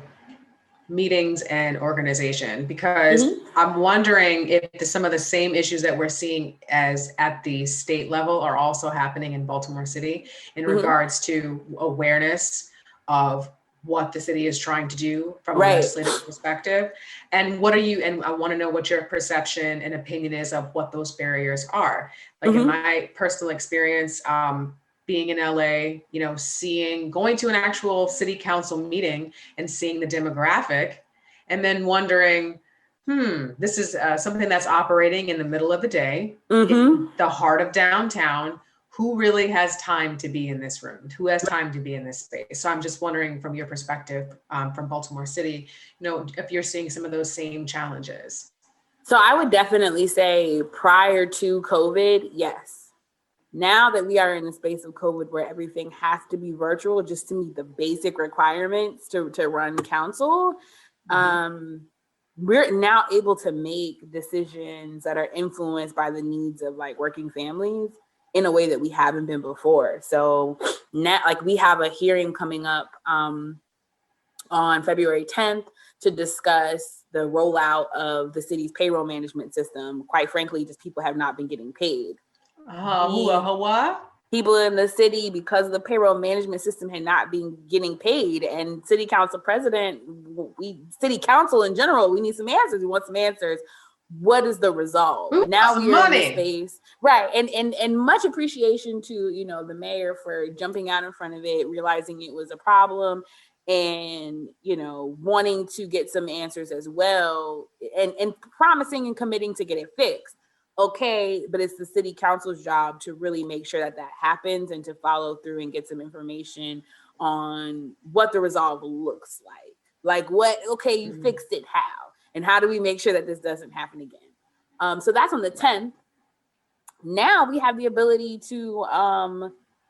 S1: meetings and organization, because I'm wondering if some of the same issues that we're seeing as at the state level are also happening in Baltimore City in regards to awareness of what the city is trying to do from a legislative perspective. And and I want to know what your perception and opinion is of what those barriers are. Like in my personal experience, being in LA, going to an actual city council meeting and seeing the demographic and then wondering, this is something that's operating in the middle of the day, in the heart of downtown. Who really has time to be in this room? Who has time to be in this space? So I'm just wondering from your perspective, from Baltimore City, if you're seeing some of those same challenges.
S2: So I would definitely say prior to COVID, yes. Now that we are in the space of COVID where everything has to be virtual just to meet the basic requirements to run council, we're now able to make decisions that are influenced by the needs of like working families in a way that we haven't been before. So now, like, we have a hearing coming up on February 10th to discuss the rollout of the city's payroll management system. Quite frankly, just people have not been getting paid. People in the city, because the payroll management system had not been getting paid, and city council president, city council in general, we need some answers. We want some answers. What is the result? Now we are in this space, right? And much appreciation to the mayor for jumping out in front of it, realizing it was a problem, and wanting to get some answers as well, and promising and committing to get it fixed. Okay, but it's the city council's job to really make sure that happens and to follow through and get some information on what the resolve looks like. Like you fixed it, how? And how do we make sure that this doesn't happen again? So that's on the 10th. Now we have the ability to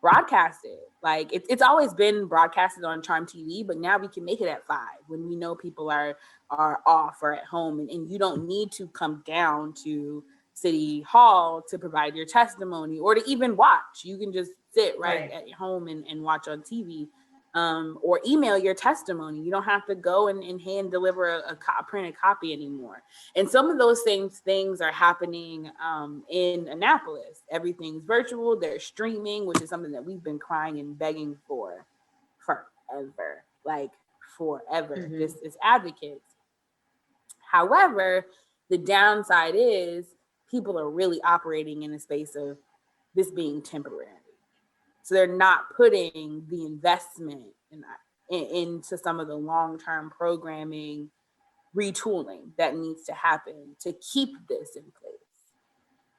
S2: broadcast it. Like it's always been broadcasted on Charm TV, but now we can make it at 5 when we know people are off or at home, and you don't need to come down to City Hall to provide your testimony or to even watch. You can just sit right at home and watch on TV. or email your testimony. You don't have to go and hand deliver a printed copy anymore. And some of those things are happening in Annapolis. Everything's virtual. They're streaming, which is something that we've been crying and begging for forever, like forever, just as advocates. However, the downside is people are really operating in a space of this being temporary. So they're not putting the investment into some of the long-term programming retooling that needs to happen to keep this in place.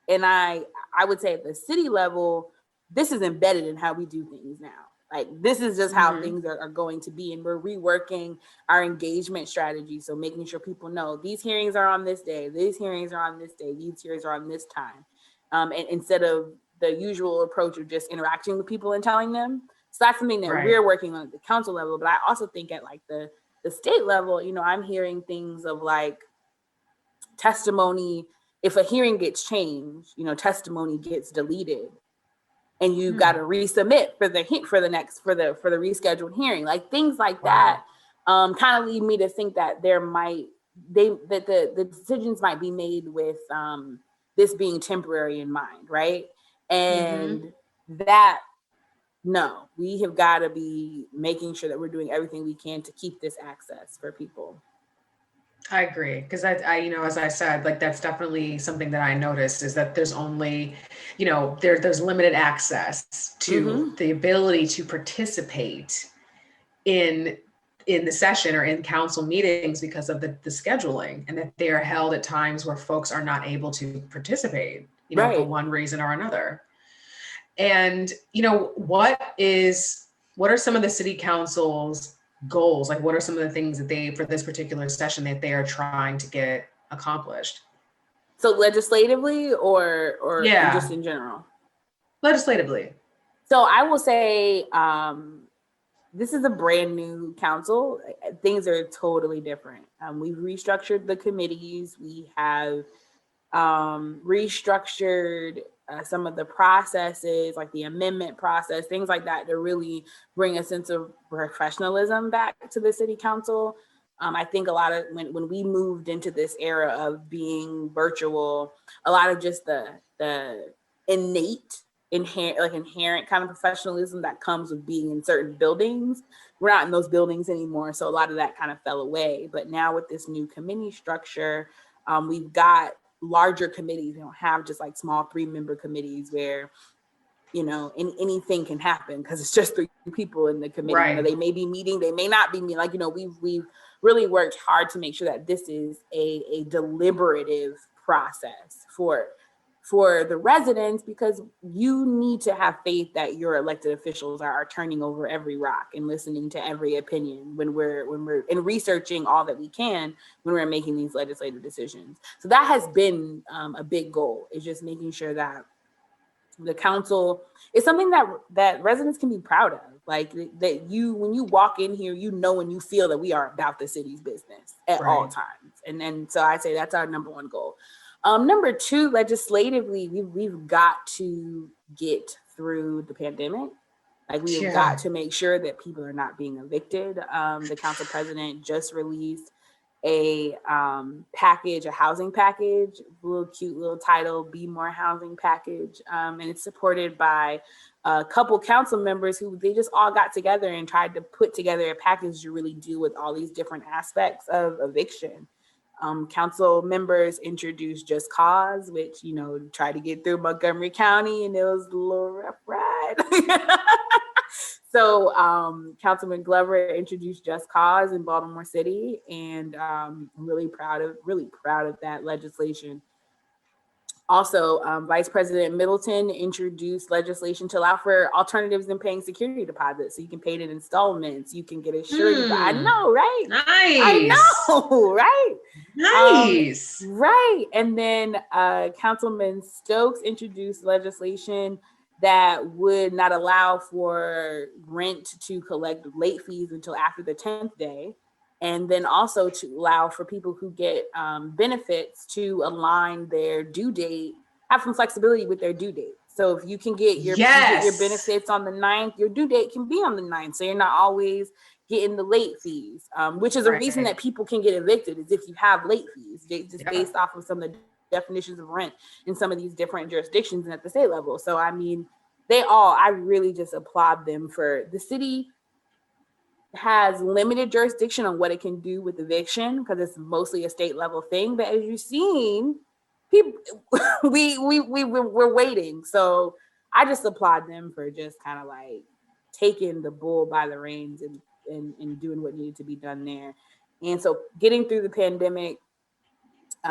S2: And I would say at the city level, this is embedded in how we do things now. Like, this is just how things are going to be. And we're reworking our engagement strategy. So making sure people know these hearings are on this day, these hearings are on this day, these hearings are on this time. And instead of the usual approach of just interacting with people and telling them. So that's something that we're working on at the council level. But I also think at like the state level, you know, I'm hearing things of like testimony. If a hearing gets changed, you know, testimony gets deleted. And you got to resubmit for the rescheduled hearing, like things like that, kind of lead me to think that the decisions might be made with this being temporary in mind, right? And that, no, we have got to be making sure that we're doing everything we can to keep this access for people.
S1: I agree, because I, you know, as I said, like that's definitely something that I noticed is that there's only, you know, there's limited access to the ability to participate in the session or in council meetings because of the scheduling, and that they are held at times where folks are not able to participate, you know, for one reason or another. And, you know, what are some of the city council's goals? Like, what are some of the things that for this particular session that they are trying to get accomplished?
S2: So legislatively or just in general?
S1: Legislatively.
S2: So I will say, this is a brand new council. Things are totally different. We've restructured the committees. We have restructured some of the processes, like the amendment process, things like that, to really bring a sense of professionalism back to the city council. I think a lot of when we moved into this era of being virtual, a lot of just the inherent kind of professionalism that comes with being in certain buildings, we're not in those buildings anymore. So a lot of that kind of fell away. But now with this new committee structure, we've got larger committees. We don't have just like small 3-member committees where, you know, anything can happen because it's just 3 people in the committee. You know, they may be meeting, they may not be meeting. Like, you know, we've really worked hard to make sure that this is a deliberative process for the residents, because you need to have faith that your elected officials are turning over every rock and listening to every opinion when we're and researching all that we can when we're making these legislative decisions. So that has been a big goal, is just making sure that the council is something that residents can be proud of. Like that when you walk in here, you know, and you feel that we are about the city's business at all times. And so I say that's our number 1 goal. Number 2, legislatively, we've got to get through the pandemic. Like, we've got to make sure that people are not being evicted. The council president just released a housing package, little cute little title, Be More Housing Package. And it's supported by a couple council members who they just all got together and tried to put together a package to really deal with all these different aspects of eviction. Council members introduced Just Cause, which, you know, tried to get through Montgomery County, and it was a little rough ride. So Councilman Glover introduced Just Cause in Baltimore City, and I'm really proud of that legislation. Also, Vice President Middleton introduced legislation to allow for alternatives in paying security deposits. So you can pay it in installments. You can get a surety. I know, right?
S1: Nice.
S2: I know, right?
S1: Nice.
S2: Right. And then Councilman Stokes introduced legislation that would not allow for rent to collect late fees until after the 10th day. And then also to allow for people who get benefits to align their due date, have some flexibility with their due date. So if you can get your, benefits on the 9th, your due date can be on the 9th. So you're not always getting the late fees, which is a reason that people can get evicted, is if you have late fees, just based off of some of the definitions of rent in some of these different jurisdictions and at the state level. So, I mean, I really just applaud them. For the city has limited jurisdiction on what it can do with eviction because it's mostly a state level thing. But as you've seen, people, we're waiting. So I just applaud them for just kind of like taking the bull by the reins and doing what needed to be done there. And so getting through the pandemic,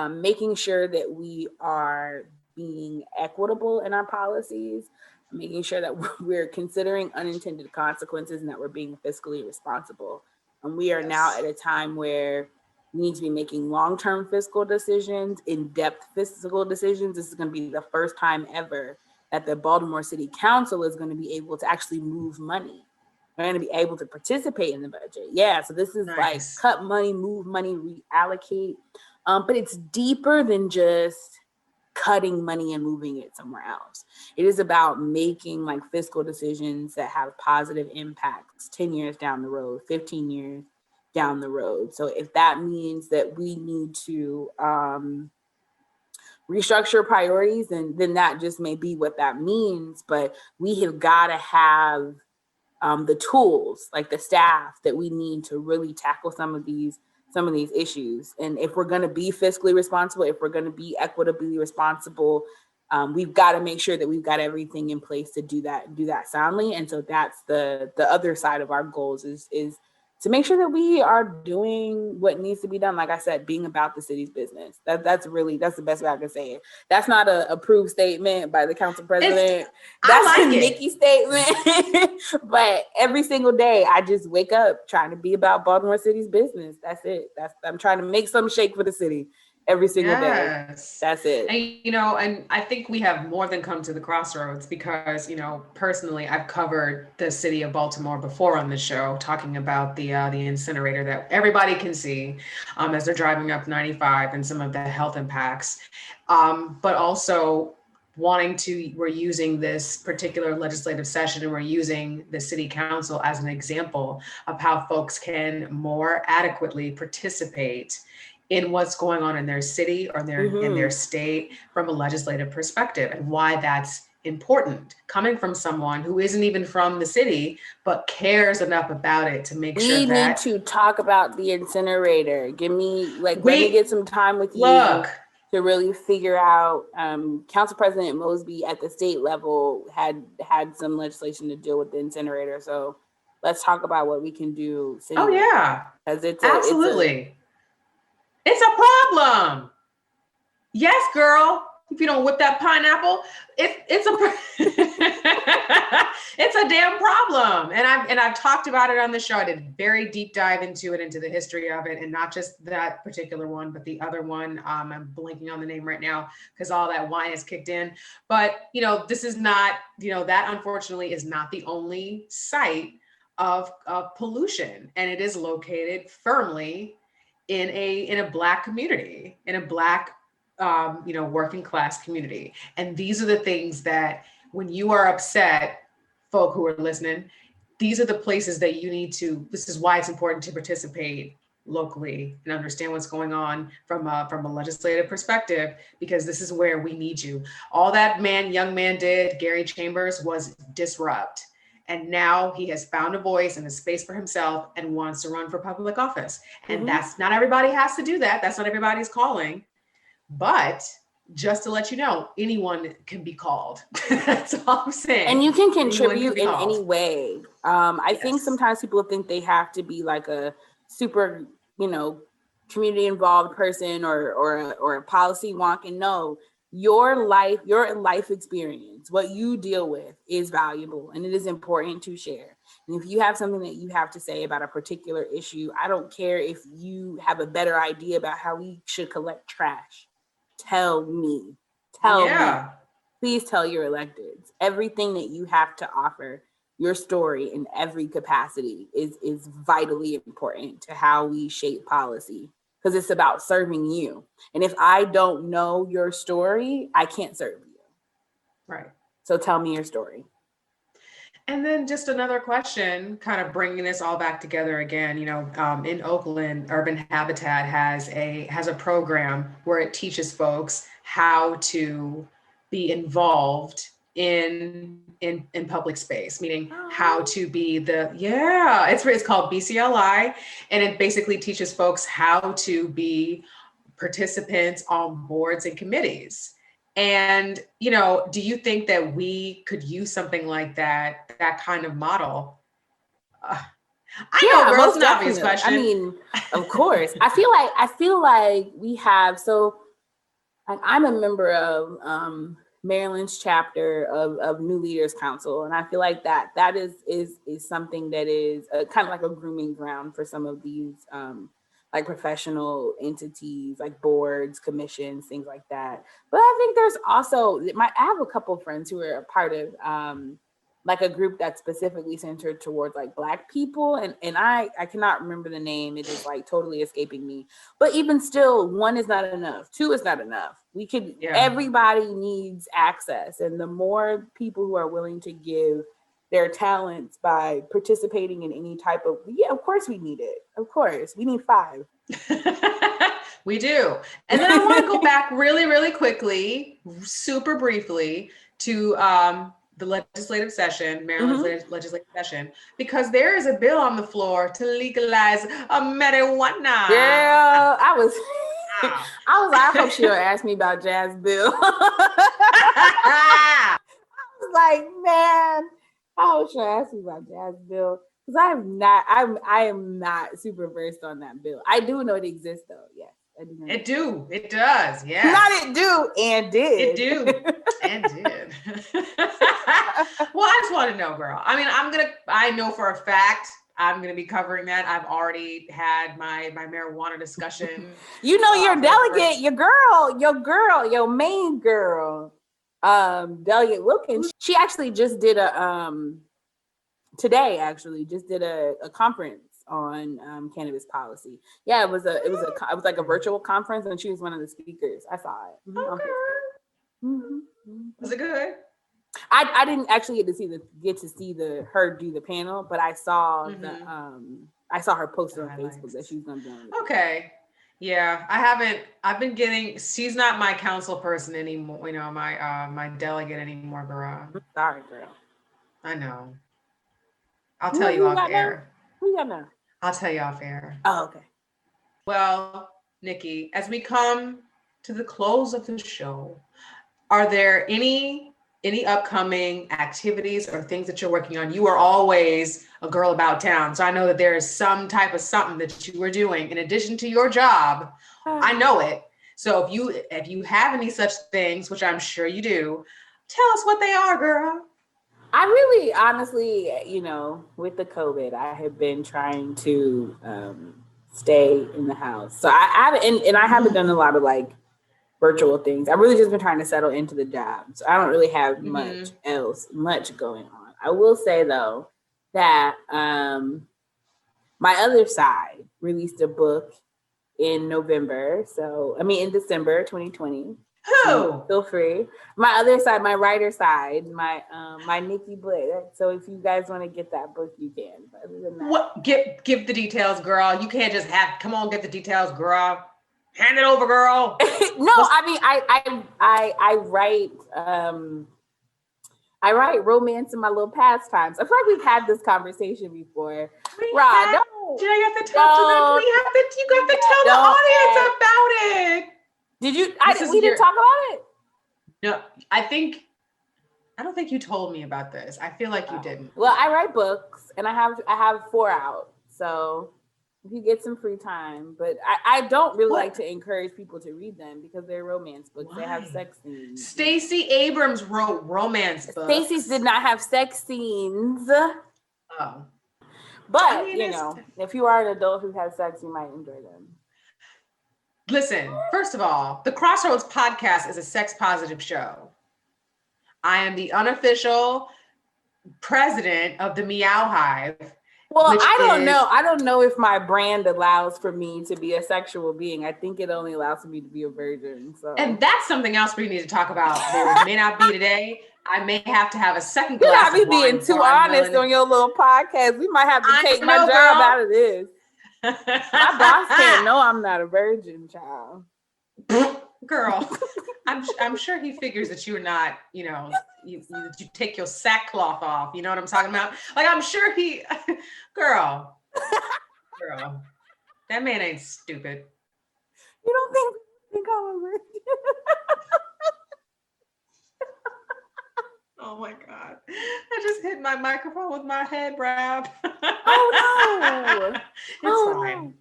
S2: making sure that we are being equitable in our policies, making sure that we're considering unintended consequences and that we're being fiscally responsible. And we are now at a time where we need to be making long-term fiscal decisions, in-depth fiscal decisions. This is going to be the first time ever that the Baltimore City Council is going to be able to actually move money. We're going to be able to participate in the budget. Yeah, so this is like cut money, move money, reallocate. But it's deeper than just cutting money and moving it somewhere else. It is about making like fiscal decisions that have positive impacts 10 years down the road, 15 years down the road. So if that means that we need to restructure priorities, then that just may be what that means. But we have got to have the tools, like the staff that we need to really tackle some of these issues. And if we're going to be fiscally responsible, if we're going to be equitably responsible, we've got to make sure that we've got everything in place to do that soundly. And so that's the other side of our goals is to make sure that we are doing what needs to be done. Like I said, being about the city's business. That's the best way I can say it. That's not an approved statement by the council president. That's a Nikki statement. But every single day, I just wake up trying to be about Baltimore City's business. That's it. I'm trying to make some shake for the city every single day. That's it.
S1: And, and I think we have more than come to the crossroads because, personally, I've covered the city of Baltimore before on the show, talking about the incinerator that everybody can see as they're driving up 95 and some of the health impacts. But also we're using this particular legislative session and we're using the city council as an example of how folks can more adequately participate in what's going on in their city or in their state from a legislative perspective, and why that's important, coming from someone who isn't even from the city, but cares enough about it to make sure that...
S2: We need to talk about the incinerator. Let me get some time with you to really figure out. Council President Mosby at the state level had some legislation to deal with the incinerator. So let's talk about what we can do.
S1: Oh yeah, because absolutely. It's a problem. Yes, girl. If you don't whip that pineapple, it's a damn problem. And I've talked about it on the show. I did a very deep dive into the history of it, and not just that particular one, but the other one. I'm blanking on the name right now because all that wine has kicked in. But this is not, that unfortunately is not the only site of pollution, and it is located firmly in a Black community, in a Black, working class community. And these are the things that when you are upset, folk who are listening, these are the places that you need to, this is why it's important to participate locally and understand what's going on from a legislative perspective, because this is where we need you. All that young man did, Gary Chambers, was disrupt. And now he has found a voice and a space for himself and wants to run for public office. And that's not everybody has to do that. That's not everybody's calling. But just to let you know, anyone can be called. That's all I'm saying.
S2: And you can contribute in any way. I think sometimes people think they have to be like a super, community involved person or a policy wonk. And no, your life experience, what you deal with, is valuable and it is important to share. And if you have something that you have to say about a particular issue, I don't care if you have a better idea about how we should collect trash. Tell me. Please tell your electeds. Everything that you have to offer, your story in every capacity is vitally important to how we shape policy, because it's about serving you. And if I don't know your story, I can't serve you.
S1: Right.
S2: So tell me your story.
S1: And then just another question, kind of bringing this all back together again. In Oakland, Urban Habitat has a program where it teaches folks how to be involved in public space, meaning how to be it's called BCLI, and it basically teaches folks how to be participants on boards and committees. And, do you think that we could use something like that kind of model? I know, girl, it's an obvious question.
S2: I mean, of course. I feel like we have, I'm a member of Maryland's chapter of New Leaders Council. And I feel like that is something that is kind of like a grooming ground for some of these like professional entities, like boards, commissions, things like that. But I think there's also, I have a couple of friends who are a part of like a group that's specifically centered towards like Black people. And I cannot remember the name. It is like totally escaping me. But even still, 1 is not enough. 2 is not enough. Everybody needs access. And the more people who are willing to give their talents by participating in any type of, of course we need it. Of course, we need 5.
S1: We do. And then I want to go back really, really quickly, super briefly to the legislative session, Maryland's legislative session, because there is a bill on the floor to legalize marijuana.
S2: Yeah, I hope she'll ask me about Jazz Bill. I was like, man, I hope she'll ask me about Jazz Bill. Because I am not super versed on that bill. I do know it exists though. Yes, I do know.
S1: It does. Yeah.
S2: Not it do and did.
S1: It do and did. Well, I just want to know, girl. I mean, I know for a fact I'm gonna be covering that. I've already had my marijuana discussion.
S2: Your delegate, your main girl, Delegate Wilkins. She actually just did a conference on cannabis policy. Yeah, it was like a virtual conference, and she was one of the speakers. I saw it.
S1: Was it good?
S2: I didn't actually get to see her do the panel, but I saw I saw her post on Facebook that she was gonna do it.
S1: Okay. Yeah, I've been getting, she's not my council person anymore, my delegate anymore, girl.
S2: I'm sorry, girl.
S1: I know. I'll tell you off air.
S2: Who you got now?
S1: I'll tell you off air.
S2: Oh, okay.
S1: Well, Nikki, as we come to the close of the show, are there any upcoming activities or things that you're working on? You are always a girl about town. So I know that there is some type of something that you are doing in addition to your job. I know it. So if you have any such things, which I'm sure you do, tell us what they are, girl.
S2: I really, honestly, with the COVID, I have been trying to stay in the house. So I haven't done a lot of like virtual things. I've really just been trying to settle into the job. So I don't really have much going on. I will say though that my other side released a book in November. In December 2020.
S1: Who?
S2: Feel free. My other side, my writer side, my Nikki Bliss. So if you guys want to get that book, you can. But other than that,
S1: what? Give the details, girl. You can't just come on, get the details, girl. Hand it over, girl.
S2: No, I write I write romance in my little pastimes. I feel like we've had this conversation before.
S1: You have to talk to them. You got to tell the audience about it.
S2: Did you? We didn't talk about it?
S1: No, I don't think you told me about this. I feel like you didn't.
S2: Well, I write books, and I have 4 out. So if you get some free time, but I don't really like to encourage people to read them because they're romance books. Why? They have sex scenes.
S1: Stacey Abrams wrote romance books.
S2: Stacey's did not have sex scenes.
S1: Oh.
S2: But, if you are an adult who has sex, you might enjoy them.
S1: Listen, first of all, the Crossroads podcast is a sex positive show. I am the unofficial president of the Meow Hive.
S2: Well, I don't know. I don't know if my brand allows for me to be a sexual being. I think it only allows for me to be a virgin. So.
S1: And that's something else we need to talk about. There may not be today. I may have to have a second
S2: You
S1: glass
S2: got me
S1: of wine
S2: being too
S1: before I'm
S2: honest
S1: willing
S2: on your little podcast. We might have to take my
S1: know,
S2: job
S1: girl.
S2: out of this. My boss can't know I'm not a virgin, child.
S1: Girl, I'm sure he figures that you're not, you take your sackcloth off. You know what I'm talking about? Like, I'm sure girl, that man ain't stupid.
S2: You don't think I'm a virgin?
S1: Oh my God. I just hit my microphone with my head, Brad.
S2: Oh no.
S1: It's fine.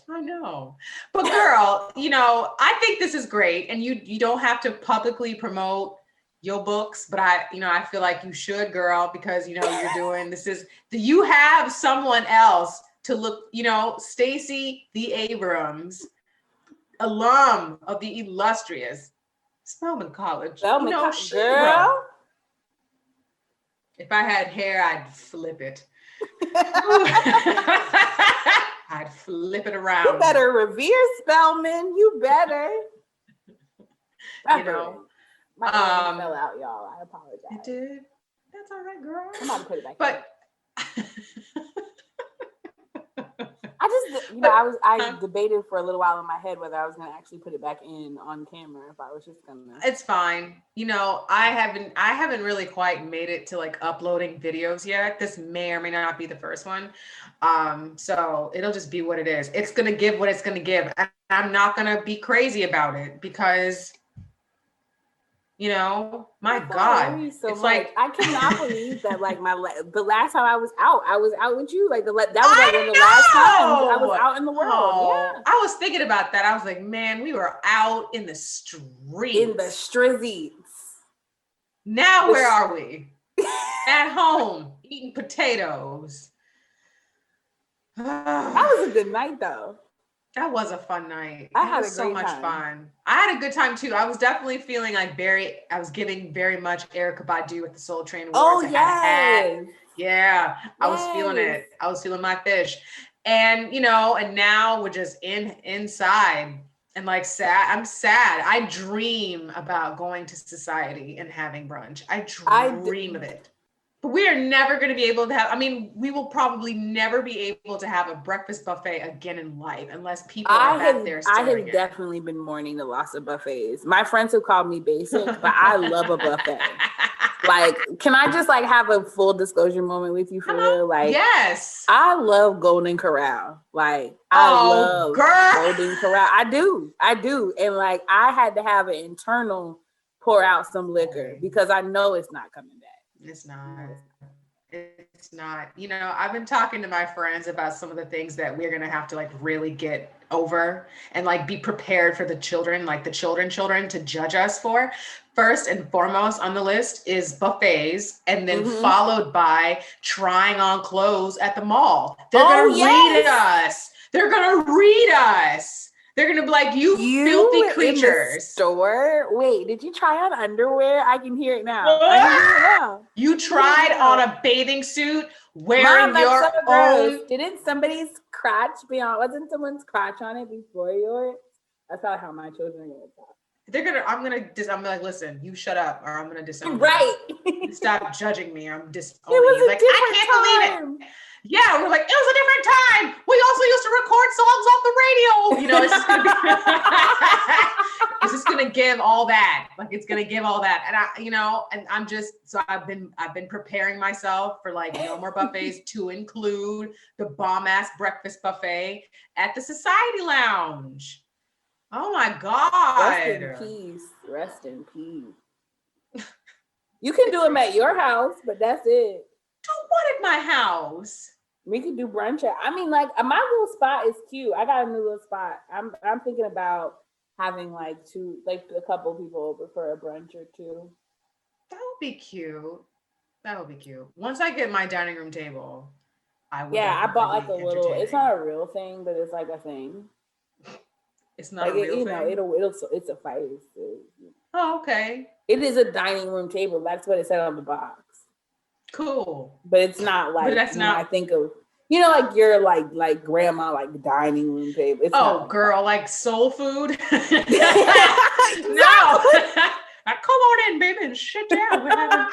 S1: No. I know. But girl, I think this is great. And you don't have to publicly promote your books, but I feel like you should, girl, because you're doing you have someone else to look, Stacey the Abrams, alum of the illustrious Spelman College.
S2: Girl.
S1: If I had hair, I'd flip it. I'd flip it around.
S2: You better revere Spelman. You better. My name fell out, y'all. I apologize.
S1: It did. That's all right, girl.
S2: I'm about to put it back.
S1: But
S2: I debated for a little while in my head whether I was going to actually put it back in on camera. If I was just gonna.
S1: It's fine. I haven't really quite made it to like uploading videos yet. This may or may not be the first one. So it'll just be what it is. It's gonna give what it's gonna give. And I'm not gonna be crazy about it because my God, it's much. Like
S2: I cannot believe that. Like the last time I was out with you. Like that was like one of the last times I was out in the world.
S1: Oh,
S2: yeah,
S1: I was thinking about that. I was like, man, we were out in the streets,
S2: in the strizzies.
S1: Now where are we? At home eating potatoes.
S2: That was a good night, though.
S1: That was a fun night.
S2: I had
S1: so much fun. I had a good time too. I was definitely feeling like I was giving very much Erykah Badu at the Soul Train Awards.
S2: Oh, yes.
S1: Yeah. I was feeling it. I was feeling my fish. And, and now we're just inside and like sad. I'm sad. I dream about going to society and having brunch. I dream of it. But we are never going to be able to have, we will probably never be able to have a breakfast buffet again in life unless people are back there
S2: I have
S1: it.
S2: definitely been mourning the loss of buffets. My friends have called me basic, but I love a buffet. Like, can I just like have a full disclosure moment with you for real? Like,
S1: yes,
S2: I love Golden Corral. Like, I love Golden Corral. I do. And like, I had to have an internal pour out some liquor because I know it's not coming back.
S1: It's not. I've been talking to my friends about some of the things that we're going to have to like really get over and like be prepared for the children, like the children to judge us for. First and foremost on the list is buffets, and then followed by trying on clothes at the mall. They're going to read us. They're going to read us. They're going to be like, you filthy creatures.
S2: In the store? Wait, did you try on underwear? I can hear it now.
S1: You tried on a bathing suit wearing your own.
S2: Didn't somebody's crotch be on? Wasn't someone's crotch on it before yours? That's not how my children are going to talk.
S1: I'm like, listen, you shut up or I'm going to disown
S2: right.
S1: you. Stop judging me. I'm disowning
S2: you. It was
S1: you. Like, I can't believe it. Yeah, we're like, it was a different time. We also used to record songs off the radio. It's just gonna give all that. Like, it's gonna give all that. And I've been preparing myself for like no more buffets, to include the bomb ass breakfast buffet at the Society Lounge. Oh my God.
S2: Rest in peace. You can do them at your house, but that's it.
S1: Do what at my house?
S2: We could do brunch at, like my little spot is cute. I got a new little spot. I'm thinking about having like a couple people over for a brunch or two.
S1: That would be cute. Once I get my dining room table, I will.
S2: Yeah, I bought like a little. It's not a real thing, but it's like a thing.
S1: It's not like a real thing.
S2: It's a fire.
S1: Oh, okay.
S2: It is a dining room table. That's what it said on the box.
S1: Cool.
S2: But it's not like, I think of, like your like grandma, like dining room table. It's
S1: girl, like soul food. No. Come on in, baby. shit down. We're having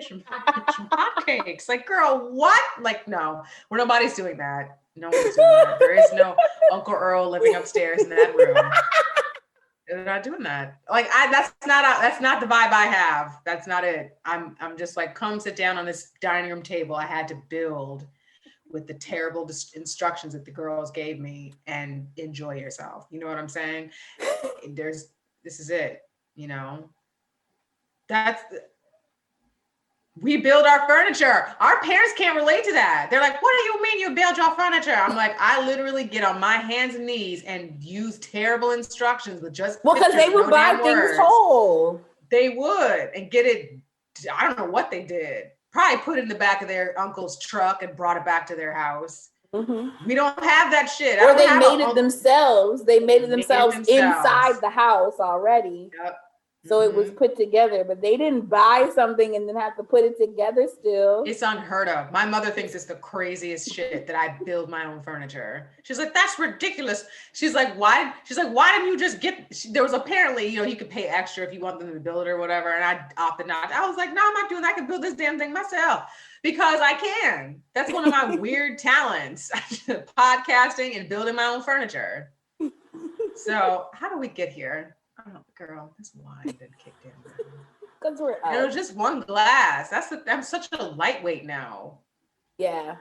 S1: some hotcakes. Like, girl, what? Like, no, nobody's doing that. No one's doing that. There is no Uncle Earl living upstairs in that room. They're not doing that. Like, that's not the vibe I have. That's not it. I'm just like, come sit down on this dining room table I had to build with the terrible instructions that the girls gave me, and enjoy yourself. You know what I'm saying? This is it, you know? We build our furniture. Our parents can't relate to that. They're like, what do you mean you build your furniture? I'm like, I literally get on my hands and knees and use terrible instructions with just
S3: because they would buy things whole.
S1: They would, and get it. I don't know what they did. Probably put it in the back of their uncle's truck and brought it back to their house. Mm-hmm. We don't have that shit.
S3: Or they made it themselves. They made it themselves inside the house already. Yep. So it was put together, but they didn't buy something and then have to put it together still.
S1: It's unheard of. My mother thinks it's the craziest shit that I build my own furniture. She's like, that's ridiculous. She's like, why? She's like, why didn't you just there was apparently, you could pay extra if you want them to build it or whatever. And I opted not. I was like, no, I'm not doing that. I can build this damn thing myself because I can. That's one of my weird talents, podcasting and building my own furniture. So how do we get here? Oh, girl, this wine didn't kick in.
S3: Because we're up.
S1: It was just one glass. I'm such a lightweight now.
S3: Yeah.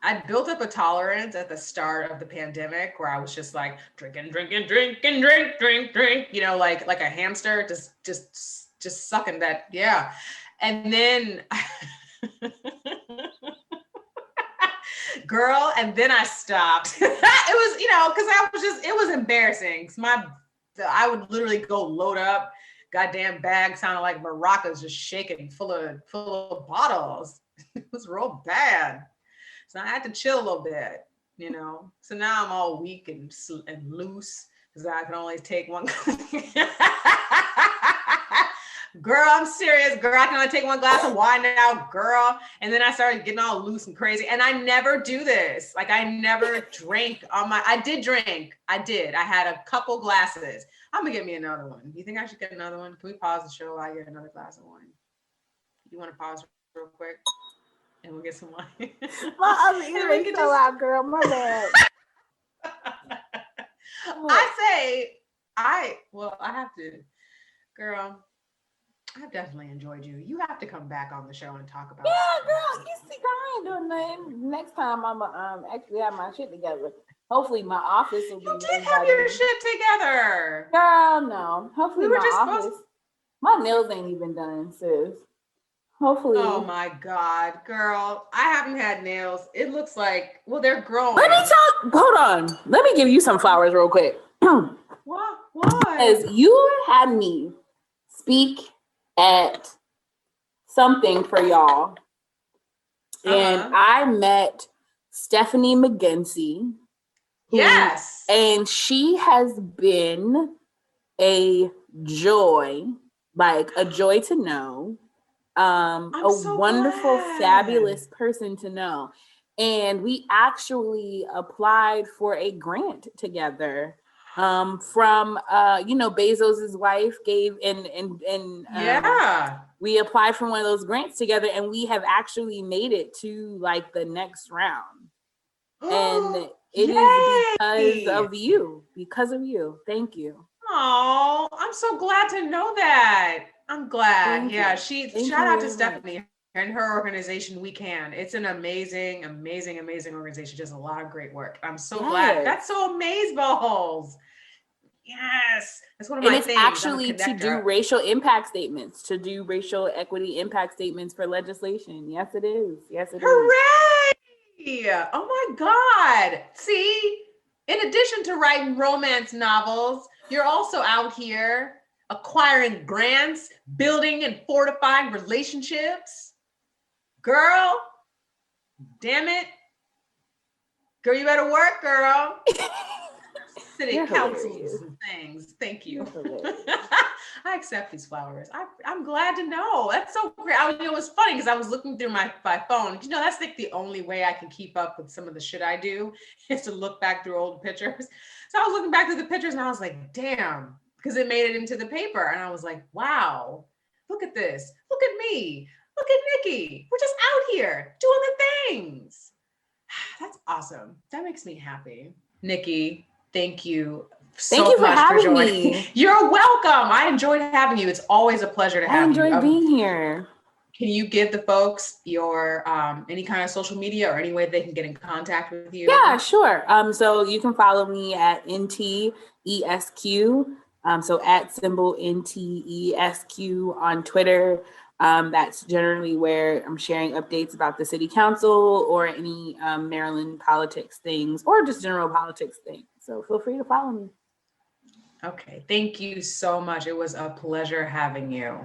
S1: I built up a tolerance at the start of the pandemic where I was just like drinking, drink, like a hamster, just sucking that. Yeah. And then girl, and then I stopped. It was, because it was embarrassing. I would literally go load up goddamn bag sounded like maracas just shaking full of bottles. It was real bad. So I had to chill a little bit, So now I'm all weak and loose because I can only take one. Girl, I'm serious. Girl, I can only take one glass of wine now, girl. And then I started getting all loose and crazy. And I never do this. Like, I never drank I did drink. I did. I had a couple glasses. I'm going to get me another one. You think I should get another one? Can we pause the show while I get another glass of wine? You want to pause real quick? And we'll get some wine.
S3: My other earring fell out, girl. My bad.
S1: I have to, girl. I've definitely enjoyed you. You have to come back on the show and talk about.
S3: Yeah, girl. You see, I ain't doing nothing. Next time, I'm actually have my shit together. Hopefully, my office will be.
S1: You did have your shit together.
S3: Girl, no. Hopefully, my office. My nails ain't even done, sis. Hopefully.
S1: Oh my God, girl! I haven't had nails. It looks like they're growing.
S3: Let me talk. Hold on. Let me give you some flowers real quick.
S1: What? Why?
S3: Because you had me speak at something for y'all. And I met Stephanie McGinsey.
S1: Yes.
S3: And she has been a joy to know. Wonderful, fabulous person to know. And we actually applied for a grant together. From Bezos's wife gave we applied for one of those grants together, and we have actually made it to like the next round. And it is because of you. Thank you.
S1: Oh, I'm so glad to know that. I'm glad. Shout out to Stephanie and her organization, We Can. It's an amazing, amazing, amazing organization. She does a lot of great work. I'm so glad. That's so amazeballs. Yes. That's one of my things.
S3: And it's actually to do racial impact statements, to do racial equity impact statements for legislation. Yes, it is.
S1: Hooray! Oh my God. See, in addition to writing romance novels, you're also out here acquiring grants, building and fortifying relationships. Girl, damn it. Girl, you better work, girl. City councils and things. Thank you. I accept these flowers. I'm glad to know. That's so great. It was funny because I was looking through my phone. That's like the only way I can keep up with some of the shit I do is to look back through old pictures. So I was looking back through the pictures and I was like, damn, because it made it into the paper. And I was like, wow, look at this. Look at me. Look at Nikki. We're just out here doing the things. That's awesome. That makes me happy. Nikki, thank you so
S3: for
S1: much for
S3: having
S1: joining.
S3: me.
S1: You're welcome. I enjoyed having you. It's always a pleasure to have you.
S3: I enjoyed being here.
S1: Can you give the folks your any kind of social media or any way they can get in contact with you?
S3: Yeah, sure. So you can follow me at NTESQ. So at symbol NTESQ on Twitter. That's generally where I'm sharing updates about the city council or any Maryland politics things or just general politics things. So feel free to follow me.
S1: Okay, thank you so much. It was a pleasure having you.